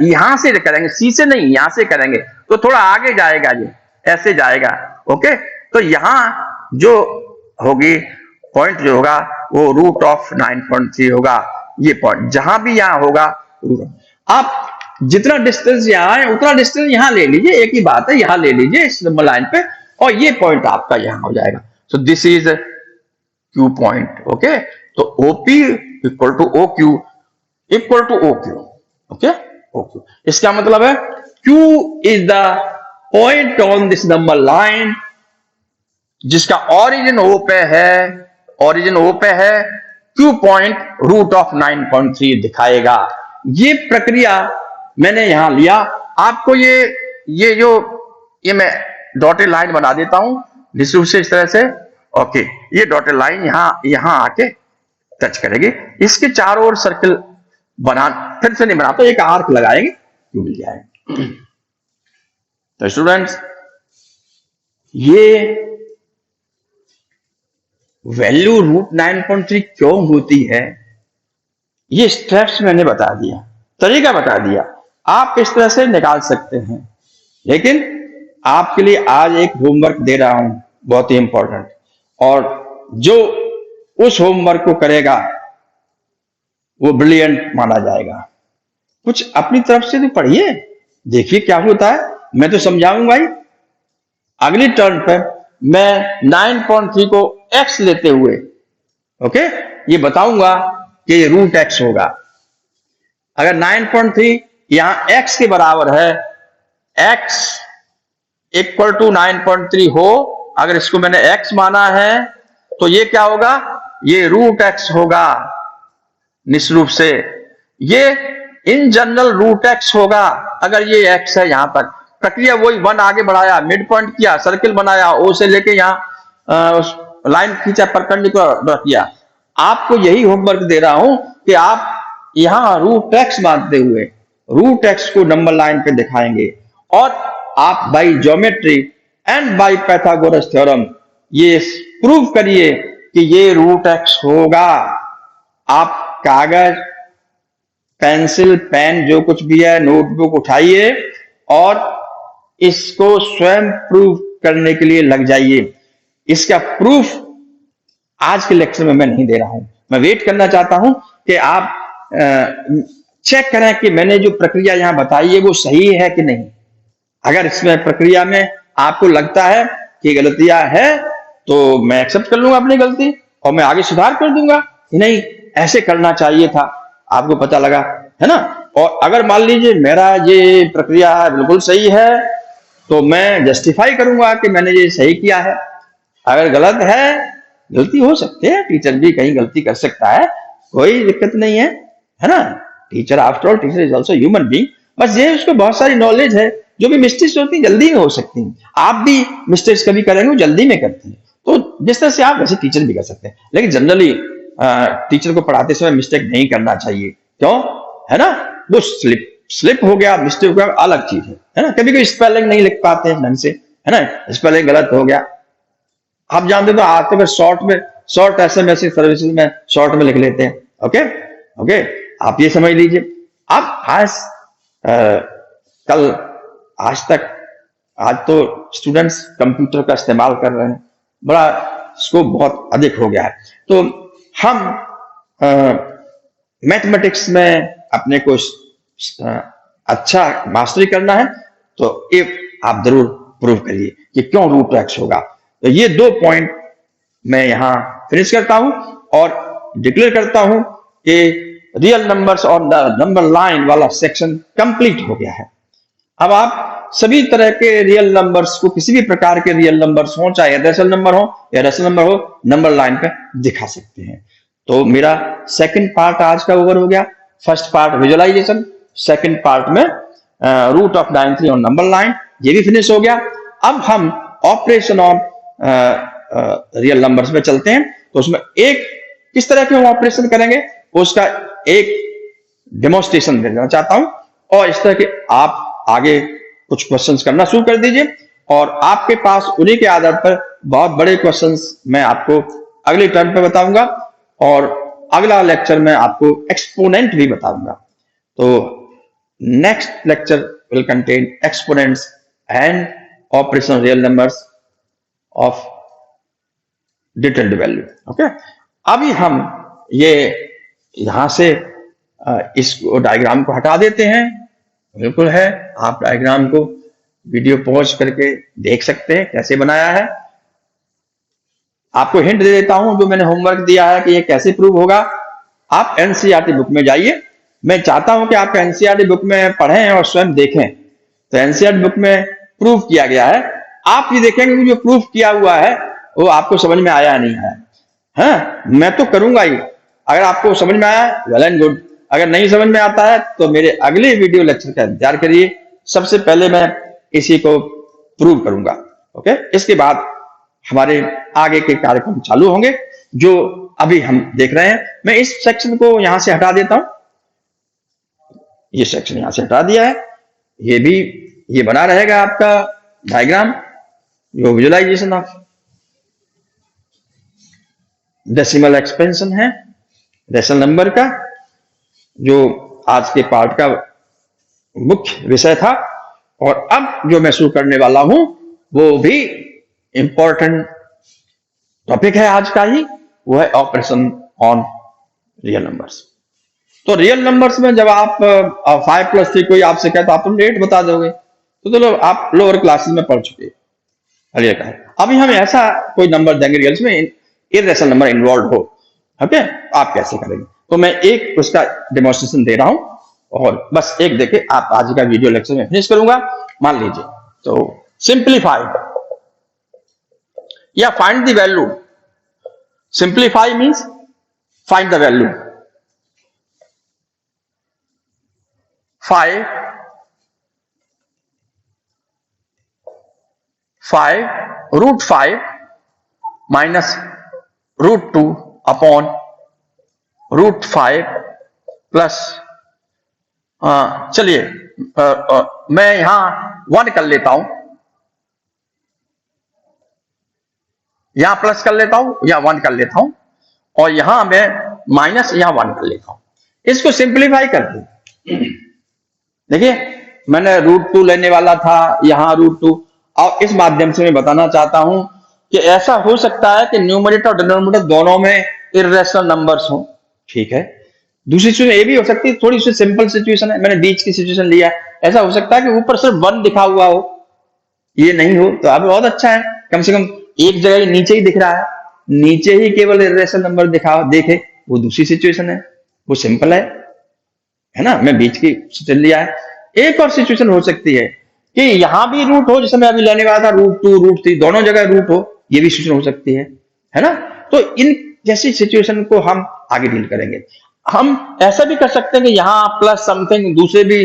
यहां से करेंगे, सी से नहीं यहां से करेंगे, तो थोड़ा आगे जाएगा, ये ऐसे जाएगा। ओके, तो यहां जो होगी पॉइंट जो होगा वो रूट ऑफ 9.3 होगा, ये पॉइंट जहां भी यहां होगा। आप जितना डिस्टेंस यहाँ है उतना डिस्टेंस यहाँ ले लीजिए, एक ही बात है, यहाँ ले लीजिए इस नंबर लाइन पे, और ये पॉइंट आपका यहाँ हो जाएगा। So this is Q point. Okay, तो OP equal to OQ equal to OQ। Okay, OQ इसका मतलब है Q is the point on this number line जिसका ओरिजिन O पे है, ओरिजिन O पे है, Q पॉइंट रूट ऑफ 9.3 दिखाएगा। ये प्रक्रिया मैंने यहां लिया। आपको ये मैं डॉटेड लाइन बना देता हूं निश्चित रूप से इस तरह से। ओके, ये डॉटेड लाइन यहां आके टच करेगी, इसके चारों ओर सर्कल बना, फिर से नहीं बनाता, एक आर्क लगाएंगे क्यों मिल जाएगा। तो स्टूडेंट्स, ये वैल्यू रूट 9.3 क्यों होती है, ये स्टेप्स मैंने बता दिया, तरीका बता दिया, आप इस तरह से निकाल सकते हैं। लेकिन आपके लिए आज एक होमवर्क दे रहा हूं बहुत ही इंपॉर्टेंट, और जो उस होमवर्क को करेगा वो ब्रिलियंट माना जाएगा। कुछ अपनी तरफ से तो पढ़िए, देखिए क्या होता है। मैं तो समझाऊंगा ही, अगली टर्न पे मैं 9.3 को x लेते हुए ओके ये बताऊंगा कि रूट x होगा। अगर 9.3 यहां x के बराबर है, x इक्वल टू 9.3 हो, अगर इसको मैंने x माना है तो ये क्या होगा, ये रूट x होगा। निश्चित रूप से ये इन जनरल रूट x होगा। अगर ये x है, यहां तक प्रक्रिया वही 1 आगे बढ़ाया, मिड पॉइंट किया, सर्किल बनाया, O से लेके यहां लाइन खींचा, परपेंडिकुलर किया। आपको यही होमवर्क दे रहा हूं कि आप यहां रूट x मानते हुए रूट x को नंबर लाइन पे दिखाएंगे, और आप by geometry and by Pythagoras theorem ये प्रूव करिए कि ये रूट x होगा। आप कागज, पेंसिल, पेन जो कुछ भी है, नोटबुक उठाइए और इसको स्वयं प्रूव करने के लिए लग जाइए। इसका प्रूफ आज के लेक्चर में मैं नहीं दे रहा हूं, मैं वेट करना चाहता हूं कि आप चेक करें कि मैंने जो प्रक्रिया यहां बताई है वो सही है कि नहीं। अगर इसमें प्रक्रिया में आपको लगता है कि गलतियां है तो मैं एक्सेप्ट कर लूंगा अपनी गलती और मैं आगे सुधार कर दूंगा कि नहीं ऐसे करना चाहिए था, आपको पता लगा है ना। और अगर मान लीजिए मेरा ये प्रक्रिया बिल्कुल सही है तो मैं जस्टिफाई करूंगा कि मैंने ये सही किया है। अगर गलत है, गलती हो सकती है, टीचर भी कहीं गलती कर सकता है, कोई दिक्कत नहीं है ना। Teacher after all teacher is also human being. बस ये उसको बहुत सारी नॉलेज है, जो भी मिस्टेक्स होती है जल्दी में हो सकती हैं। आप भी मिस्टेक्स कभी करेंगे, जल्दी में करते हैं, तो जिस तरह से आप वैसे टीचर भी कर सकते हैं। लेकिन जनरली टीचर को पढ़ाते समय मिस्टेक नहीं करना चाहिए, क्यों, है ना। वो स्लिप हो गया, मिस्टेक हो गया, अलग चीज है ना। कभी कोई स्पेलिंग नहीं लिख पाते हैं ढंग से, है ना, स्पेलिंग गलत हो गया, आप जानते तो आते हुए शॉर्ट SMS सर्विसेज में शॉर्ट में लिख लेते हैं। ओके, आप ये समझ लीजिए। अब आज तो स्टूडेंट्स कंप्यूटर का इस्तेमाल कर रहे हैं, बड़ा स्कोप बहुत अधिक हो गया है। तो हम मैथमेटिक्स में अपने को अच्छा मास्टरी करना है, तो ये आप जरूर प्रूव करिए कि क्यों रूट x होगा। तो ये 2 पॉइंट मैं यहां फिनिश करता हूं और डिक्लेयर करता हूं कि रियल नंबर्स और नंबर लाइन वाला सेक्शन कंप्लीट हो गया है। अब आप सभी तरह के रियल नंबर्स को, किसी भी प्रकार के रियल नंबर्स हो, चाहे रेशनल नंबर हो या रेशनल नंबर हो, नंबर लाइन पे दिखा सकते हैं। तो मेरा सेकंड पार्ट आज का ओवर हो गया। First part visualisation, second part में रूट ऑफ 9.3 और नंबर लाइन, ये भी फिनिश हो गया। अब हम ऑपरेशन ऑन रियल नंबर्स में चलते हैं। तो उसमें एक किस तरह के हम ऑपरेशन करेंगे उसका एक डेमोन्स्ट्रेशन देना चाहता हूं, और इस तरह के आप आगे कुछ क्वेश्चंस करना शुरू कर दीजिए, और आपके पास उन्हीं के आधार पर बहुत बड़े क्वेश्चंस मैं आपको अगले टर्म पे बताऊंगा, और अगला लेक्चर में आपको एक्सपोनेंट भी बताऊंगा। तो next lecture will contain exponents and operation real numbers of detailed value. Okay, अभी हम ये यहां से इस डायग्राम को हटा देते हैं। बिल्कुल है, आप डायग्राम को वीडियो पॉज करके देख सकते हैं कैसे बनाया है। आपको हिंट दे देता हूं, जो मैंने होमवर्क दिया है कि ये कैसे प्रूव होगा। आप एनसीईआरटी बुक में जाइए। मैं चाहता हूं कि आप एनसीईआरटी बुक में पढ़ें और स्वयं देखें। तो एनसीईआरटी बुक में प्रूव किया गया है। आप ये देखेंगे कि जो प्रूफ किया हुआ है वो आपको समझ में आया नहीं आया। हाँ, मैं तो करूंगा ही। अगर आपको समझ में आया वेल एंड गुड, अगर नहीं समझ में आता है तो मेरे अगले वीडियो लेक्चर का इंतजार करिए। सबसे पहले मैं इसी को प्रूव करूंगा। ओके, इसके बाद हमारे आगे के कार्यक्रम चालू होंगे जो अभी हम देख रहे हैं। मैं इस सेक्शन को यहां से हटा देता हूं। ये सेक्शन यहां से हटा दिया है। ये भी ये बना रहेगा आपका डायग्राम, जो विजुअलाइजेशन ऑफ डेसिमल एक्सपेंशन है रेशनल नंबर का, जो आज के पार्ट का मुख्य विषय था। और अब जो मैं शुरू करने वाला हूं वो भी इंपॉर्टेंट टॉपिक है आज का ही, वो है ऑपरेशन ऑन रियल नंबर्स। तो रियल नंबर्स में जब आप 5+3 कोई आपसे कहे तो आप 8 बता दोगे, तो चलो आप लोअर क्लासेस में पढ़ चुके हैं। अभी हम ऐसा कोई नंबर देंगे रियल्स में इर्रेशनल नंबर इन्वॉल्व हो, ओके, आप कैसे करेंगे। तो मैं एक उसका डेमोन्स्ट्रेशन दे रहा हूं और बस एक देखे आप आज का वीडियो लेक्चर में फिनिश करूंगा। मान लीजिए तो सिंप्लीफाई या find the value. Simplify means find the value. 5 minus √2 upon √5 plus, चलिए मैं यहां 1 कर लेता हूं, यहां प्लस कर लेता हूं या 1 कर लेता हूं, और यहां मैं माइनस यहां 1 कर लेता हूं। इसको सिंप्लीफाई कर दे। देखिए मैंने √2 लेने वाला था, यहां √2, और इस माध्यम से मैं बताना चाहता हूं कि ऐसा हो सकता है कि न्यूमरेटर और डिनोमिनेटर दोनों में इर्रेशनल नंबर्स हो। ठीक है, दूसरी सिचुएशन ये भी हो सकती है, थोड़ी सी सिंपल सिचुएशन है, मैंने बीच की सिचुएशन लिया। ऐसा हो सकता है कि ऊपर सिर्फ 1 लिखा हुआ हो, ये नहीं हो तो अब बहुत अच्छा है, कम से कम एक जगह नीचे ही दिख रहा है, नीचे ही केवल इर्रेशनल नंबर देखे, वो दूसरी सिचुएशन है, वो सिंपल है ना। मैं बीच की सिचुएशन लिया है। एक और सिचुएशन हो सकती है कि यहां भी रूट हो, जैसे मैं अभी लेने वाला था √2 √3 दोनों जगह रूट हो, ये भी सिचुएशन हो सकती है ना। तो इन जैसी सिचुएशन को हम आगे डील करेंगे। हम ऐसा भी कर सकते हैं कि यहां प्लस समथिंग दूसरे भी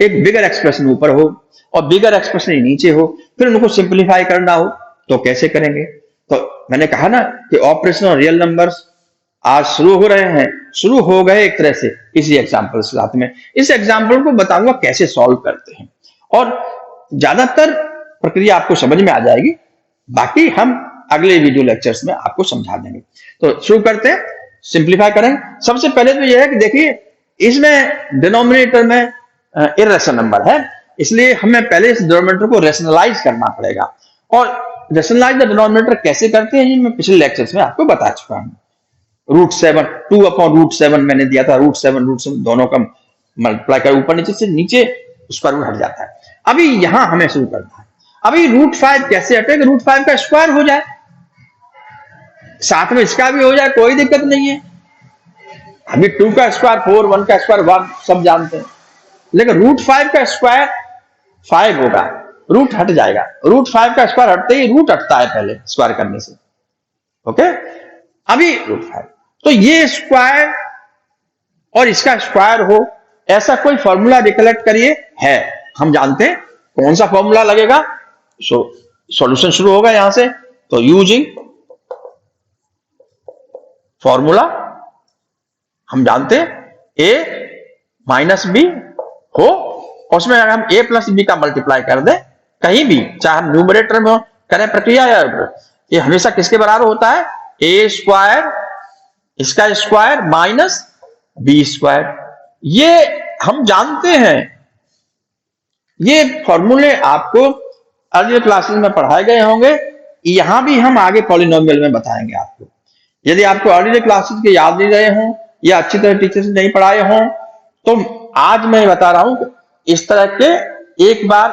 एक बिगर एक्सप्रेशन ऊपर हो और बिगर एक्सप्रेशन नीचे हो, फिर उनको सिंप्लीफाई करना हो तो कैसे करेंगे। तो मैंने कहा ना कि ऑपरेशन और रियल नंबर्स आज शुरू हो रहे हैं, शुरू हो गए एक तरह से इसी एग्जाम्पल के साथ में। इस एग्जाम्पल को बताऊंगा कैसे सॉल्व करते हैं और ज्यादातर प्रक्रिया आपको समझ में आ जाएगी, बाकी हम अगले वीडियो लेक्चर्स में आपको समझा देंगे। तो शुरू करते हैं, सिंप्लीफाई करें। सबसे पहले तो यह है कि देखिए इसमें डिनोमिनेटर में इर्रेशनल नंबर है, इसलिए हमें पहले इस डिनोमिनेटर को रेशनलाइज करना पड़ेगा। और रेशनलाइज द डिनोमिनेटर कैसे करते हैं ये मैं पिछले लेक्चर्स में आपको बता चुका हूं। √7 2 अपॉन √7 मैंने दिया था, √7 दोनों का मल्टीप्लाई कर ऊपर नीचे से नीचे उसका रूट हट जाता है। अभी यहां हमें शुरू करना है। अभी √5 कैसे हटेगा, √5 का स्क्वायर हो जाए, साथ में इसका भी हो जाए, कोई दिक्कत नहीं है। अभी 2 का स्क्वायर 4, 1 का स्क्वायर 1 सब जानते हैं, लेकिन √5 का स्क्वायर 5 होगा, रूट हट जाएगा। √5 का स्क्वायर हटते ही रूट हटता है पहले स्क्वायर करने से। ओके, अभी √5, तो ये स्क्वायर और इसका स्क्वायर हो, ऐसा कोई फॉर्मूला रिकलेक्ट करिए है, हम जानते हैं कौन सा फॉर्मूला लगेगा। सॉल्यूशन शुरू होगा यहां से, तो यूजिंग फॉर्मूला हम जानते हैं a - b हो, उसमें अगर हम a + b का मल्टीप्लाई कर दें कहीं भी, चाहे हम न्यूमरेटर में करें प्रक्रिया, या ये हमेशा किसके बराबर होता है, a² इसका स्क्वायर माइनस b²। ये हम जानते हैं, ये फॉर्मूले आपको अर्ली क्लासेस में पढ़ाए गए होंगे, यहां भी हम आगे पॉलिनोमियल में बताएंगे आपको। यदि आपको अर्ली क्लासेस के याद नहीं रहे हों या अच्छी तरह टीचर्स नहीं पढ़ाए हों, तो आज मैं बता रहा हूं इस तरह के एक बार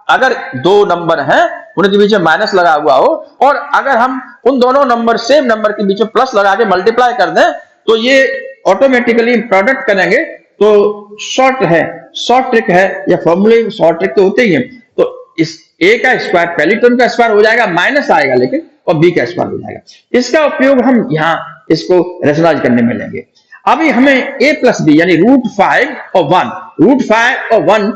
अगर दो नंबर हैं उनके बीच में माइनस लगा हुआ हो और अगर हम उन दोनों नंबर सेम नंबर के बीच में प्लस लगा के मल्टीप्लाई कर दें तो ये ऑटोमेटिकली प्रोडक्ट करेंगे। तो शॉर्ट ट्रिक है या फॉर्मूले शॉर्ट ट्रिक तो होते ही है। तो इस ए का स्क्वायर पहली टर्म का स्क्वायर हो जाएगा, माइनस आएगा लेकिन, और बी का स्क्वायर हो जाएगा। इसका उपयोग हम यहाँ इसको रेशनलाइज करने में लेंगे। अभी हमें a प्लस बी यानी √5 और 1, √5 और 1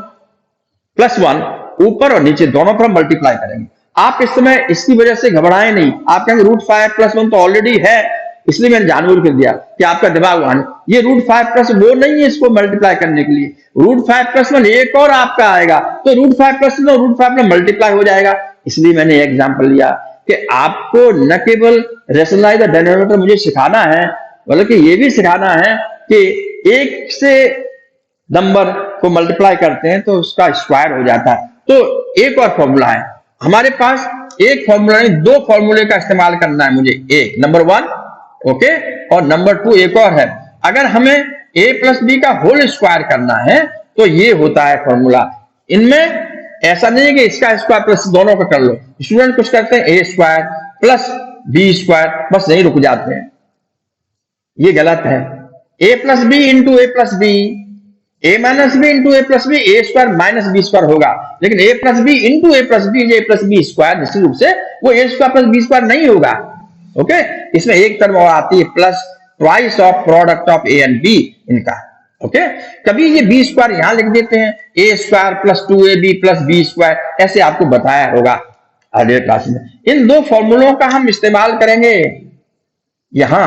प्लस 1 ऊपर और नीचे दोनों पर मल्टीप्लाई करेंगे। आप इस समय इसकी वजह से घबराएं नहीं, आप कहेंगे √5 + 1 तो ऑलरेडी है, इसलिए मैंने जानबूझ कर दिया कि आपका दिमाग वहां। ये √5 + वो नहीं है इसको मल्टीप्लाई करने के लिए, √5 + 1 एक और आपका आएगा, तो √5 + 1 √5 में मल्टीप्लाई हो जाएगा। इसलिए मैंने एग्जाम्पल लिया कि आपको न केवल रेशनलाइज द डिनोमिनेटर मुझे सिखाना है, बल्कि ये भी सिखाना है कि एक से नंबर को मल्टीप्लाई करते हैं तो उसका स्क्वायर हो जाता है। तो एक और फॉर्मूला है हमारे पास, एक फॉर्मूला नहीं दो फॉर्मूले का इस्तेमाल करना है मुझे, एक नंबर 1 ओके और नंबर 2 एक और है। अगर हमें a + b का होल स्क्वायर करना है तो ये होता है फॉर्मूला। इनमें ऐसा नहीं है कि इसका स्क्वायर प्लस दोनों का कर लो, स्टूडेंट कुछ करते हैं a² + b², बस यही रुक जाते हैं, ये गलत है। a + b × a + b, a - b × a + b, a² - b² होगा, लेकिन a + b × a + b, a + b² निश्चित रूप से वो a² + b² नहीं होगा। ओके, इसमें एक टर्म और आती है plus twice of product of a and b इनका। ओके, कभी ये b² यहां लिख देते हैं, a² + 2ab + b², ऐसे आपको बताया होगा अर्लियर क्लास में। इन दो फॉर्मूलों का हम इस्तेमाल करेंगे यहां,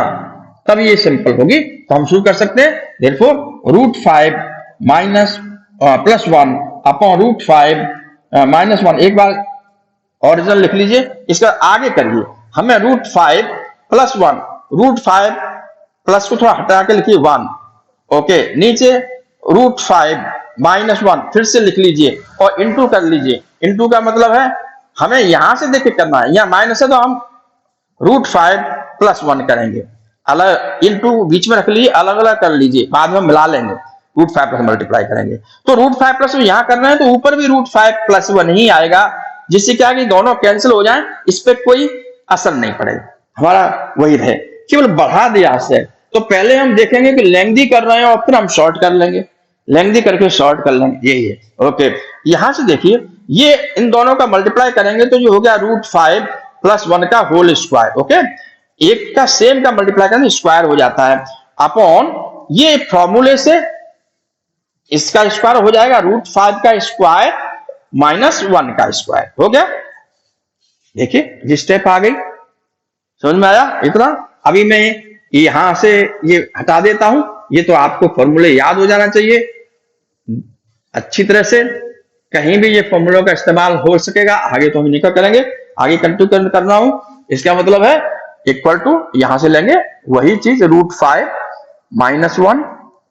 तब ये सिंपल होगी। तो हम शुरू कर सकते हैं, देयरफॉर √5 + 1 अपॉन √5 - 1। एक बार ओरिजिनल लिख लीजिए, इसका आगे करिए, हमें √5 + 1, √5 प्लस को थोड़ा हटा के लिखिए 1, ओके, नीचे √5 - 1 फिर से लिख लीजिए और इंटू कर लीजिए। इंटू का मतलब है हमें यहां से देख के करना है, यहां माइनस है तो हम √5 + 1 करेंगे, अलग इंटू बीच में रख लीजिए, अलग अलग कर लीजिए, बाद में मिला लेंगे, √5 + मल्टीप्लाई करेंगे। तो √5 + 1 यहां करना है तो ऊपर भी √5 + 1 ही आएगा, जिससे क्या कि दोनों कैंसिल हो जाएं, इस पे कोई असर नहीं पड़ेगा, हमारा वही रहे, केवल बढ़ा दिया से। तो पहले हम देखेंगे कि लेंथी कर रहे हैं और फिर हम शॉर्ट कर लेंगे, लेंथी करके शॉर्ट कर लेंगे, यही है। ओके, यहां से देखिए, ये इन दोनों का मल्टीप्लाई करेंगे तो ये हो गया √5 + 1 का होल स्क्वायर। ओके, एक का सेम का मल्टीप्लाई करेंगे स्क्वायर हो जाता है, अपॉन ये फॉर्मूले से इसका स्क्वायर हो जाएगा √5 का स्क्वायर - 1 का स्क्वायर, हो गया। देखिए ये स्टेप आ गई, समझ में आया इतना। अभी मैं यहां से ये हटा देता हूं, ये तो आपको फॉर्मूले याद हो जाना चाहिए अच्छी तरह से, कहीं भी ये फॉर्मूलों का इस्तेमाल हो सकेगा। आगे तो हम नहीं करेंगे, आगे कंटिन्यू करना हूं। इसका मतलब है इक्वल टू, यहां से लेंगे वही चीज, √5 - 1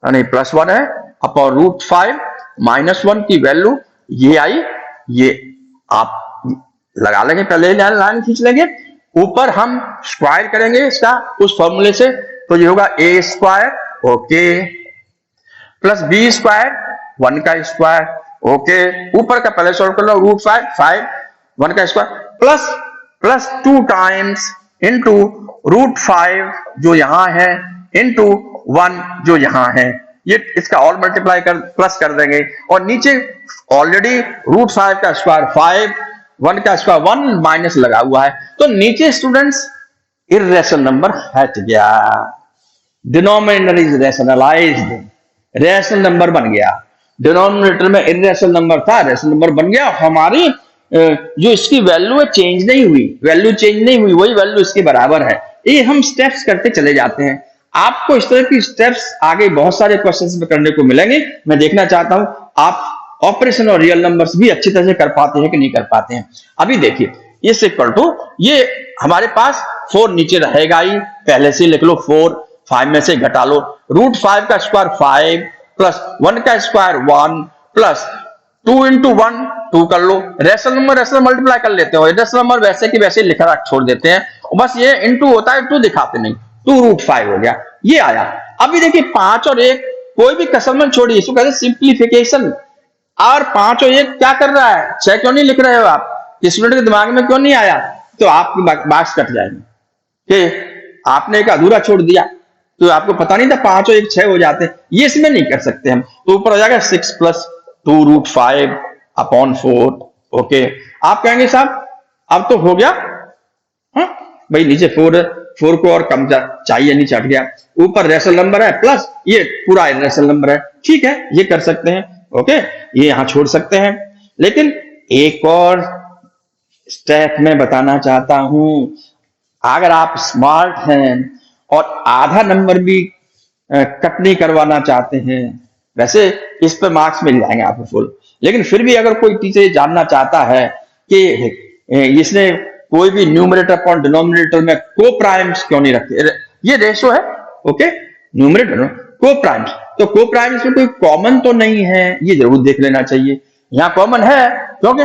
यानी +1 है, अपॉन √5 - 1 की वैल्यू ये आई, ये आप लगा लेंगे, पहले लाइन खींच लेंगे, ऊपर हम स्क्वायर करेंगे इसका उस फॉर्मूले से, तो ये होगा a², ओके, प्लस b², 1 का स्क्वायर, ओके, ऊपर का पहले सॉल्व कर लो, √5 1 का स्क्वायर प्लस 2 टाइम्स इंटू √5 जो यहां है इंटू 1 जो यहां है, ये इसका और मल्टीप्लाई कर प्लस कर देंगे, और नीचे ऑलरेडी √5 का स्क्वायर 5, 1 का स्क्वायर 1 माइनस लगा हुआ है, तो नीचे स्टूडेंट्स इर्रेशनल नंबर हट गया, denominator is rationalised, rational number बन गया। डिनोमिनेटर में इर्रेशनल नंबर था, रैशनल नंबर बन गया। हमारी जो इसकी वैल्यू है चेंज नहीं हुई, वैल्यू चेंज नहीं हुई, वही वैल्यू इसके बराबर है। ये हम स्टेप्स करते चले जाते हैं, आपको इस तरह की स्टेप्स आगे बहुत सारे क्वेश्चंस में करने को मिलेंगे। मैं देखना चाहता हूं आप ऑपरेशन और रियल नंबर्स भी अच्छी तरह से कर पाते हैं कि नहीं कर पाते हैं। अभी देखिए, ये इक्वल टू, ये हमारे पास 4 नीचे रहेगा ही, पहले से लिख लो 4, 5 में से घटा लो, √5 का स्क्वायर 5 प्लस 1 का स्क्वायर 1 प्लस 2 × 1 2 कर लो, रेशनल नंबर मल्टीप्लाई कर लेते हो, रेशनल नंबर वैसे की वैसे लिखा छोड़ देते हैं, बस ये इंटू होता है, 2 दिखाते नहीं, 2 √5 हो गया, ये आया। अभी देखिए 5 और 1 कोई भी कसर मत छोड़िए, इसको कहते हैं सिंप्लीफिकेशन। और 5 और 1 क्या कर रहा है, 6 क्यों नहीं लिख रहे हो आप, स्टूडेंट के दिमाग में क्यों नहीं आया, तो आपकी मार्क्स कट जाएंगे कि आपने एक अधूरा छोड़ दिया, तो आपको पता नहीं था 5 और 1 6 हो जाते। ये इसमें नहीं कर सकते हम, तो ऊपर हो जाएगा 6 + 2√5/4। ओके, आप कहेंगे साहब अब तो हो गया, हाँ भाई नीचे 4 को और कम चाहिए, नीचे हट गया, ऊपर रेशनल नंबर है प्लस ये पूरा रेशनल नंबर है, ठीक है ये कर सकते हैं। ओके, ये यहां छोड़ सकते हैं। लेकिन एक और स्टेप में बताना चाहता हूं, अगर आप स्मार्ट हैं और आधा नंबर भी कट नहीं करवाना चाहते हैं, वैसे इस पर मार्क्स मिल जाएंगे आपको फुल, लेकिन फिर भी अगर कोई टीचर जानना चाहता है कि इसने कोई भी न्यूमरेटर अपॉन डिनोमिनेटर में को प्राइम्स क्यों नहीं रखे, ये रेशो है, ओके न्यूमरेटर को प्राइम्स, तो को प्राइम्स में कोई कॉमन तो नहीं है, ये जरूर देख लेना चाहिए। यहाँ कॉमन है क्योंकि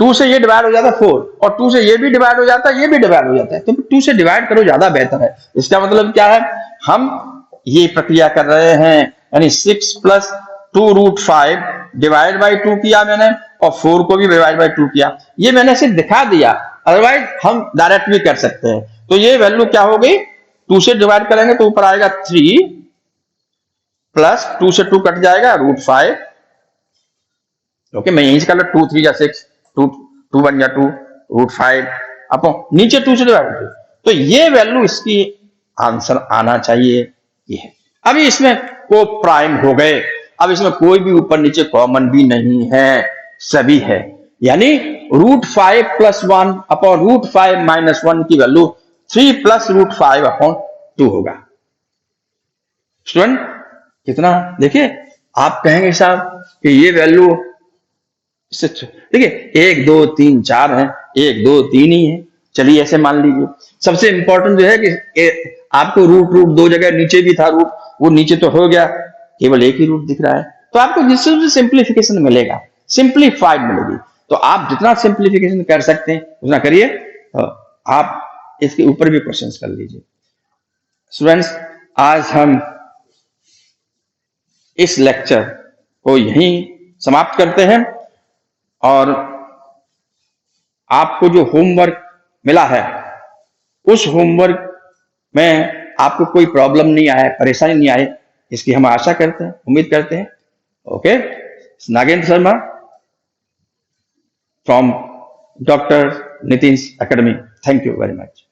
2 से ये डिवाइड हो जाता है 4, और 2 से ये भी डिवाइड हो जाता है, ये भी डिवाइड हो जाता है, तो 2 से डिवाइड करो, ज्यादा बेहतर है। इसका मतलब क्या है, हम ये प्रक्रिया कर रहे हैं, यानी 6 + 2√5 डिवाइड बाई 2 किया मैंने, और 4 को भी डिवाइड बाई 2 किया, ये मैंने सिर्फ दिखा दिया, अदरवाइज हम डायरेक्ट भी कर सकते हैं। तो ये वैल्यू क्या हो गई, 2 से डिवाइड करेंगे तो ऊपर आएगा 3 प्लस 2 से 2 कट जाएगा √5। ओके, मैं यहीं से कर लो 2 3 = 6, 2 1 = 2 √5 अपॉन नीचे 2 से डिवाइड कर, तो ये वैल्यू इसकी आंसर आना चाहिए, ये है। अभी इसमें को प्राइम हो गए, अब इसमें कोई भी ऊपर नीचे कॉमन भी नहीं है, सभी है, यानी √5 + 1 अपॉन √5 - 1 की वैल्यू 3 + √5/2 होगा। स्टूडेंट कितना, देखिए आप कहेंगे साहब कि ये वैल्यू देखिए 1 2 3 4 है, 1 2 3 ही है, चलिए ऐसे मान लीजिए। सबसे इंपॉर्टेंट जो है कि आपको रूट 2 जगह नीचे भी था रूट, वो नीचे तो हो गया, केवल एक ही रूट दिख रहा है, तो आपको जिससे सिंप्लीफिकेशन मिलेगा, सिंप्लीफाइड मिलेगी। तो आप जितना सिंप्लीफिकेशन कर सकते हैं उतना करिए। आप इसके ऊपर भी क्वेश्चंस कर लीजिए। स्टूडेंट्स, आज हम इस लेक्चर को यहीं समाप्त करते हैं, और आपको जो होमवर्क मिला है उस होमवर्क में आपको कोई प्रॉब्लम नहीं आए, परेशानी नहीं आए, इसकी हम आशा करते हैं, उम्मीद करते हैं। Okay, Nagendra Sharma from doctor Nitin's academy, thank you very much.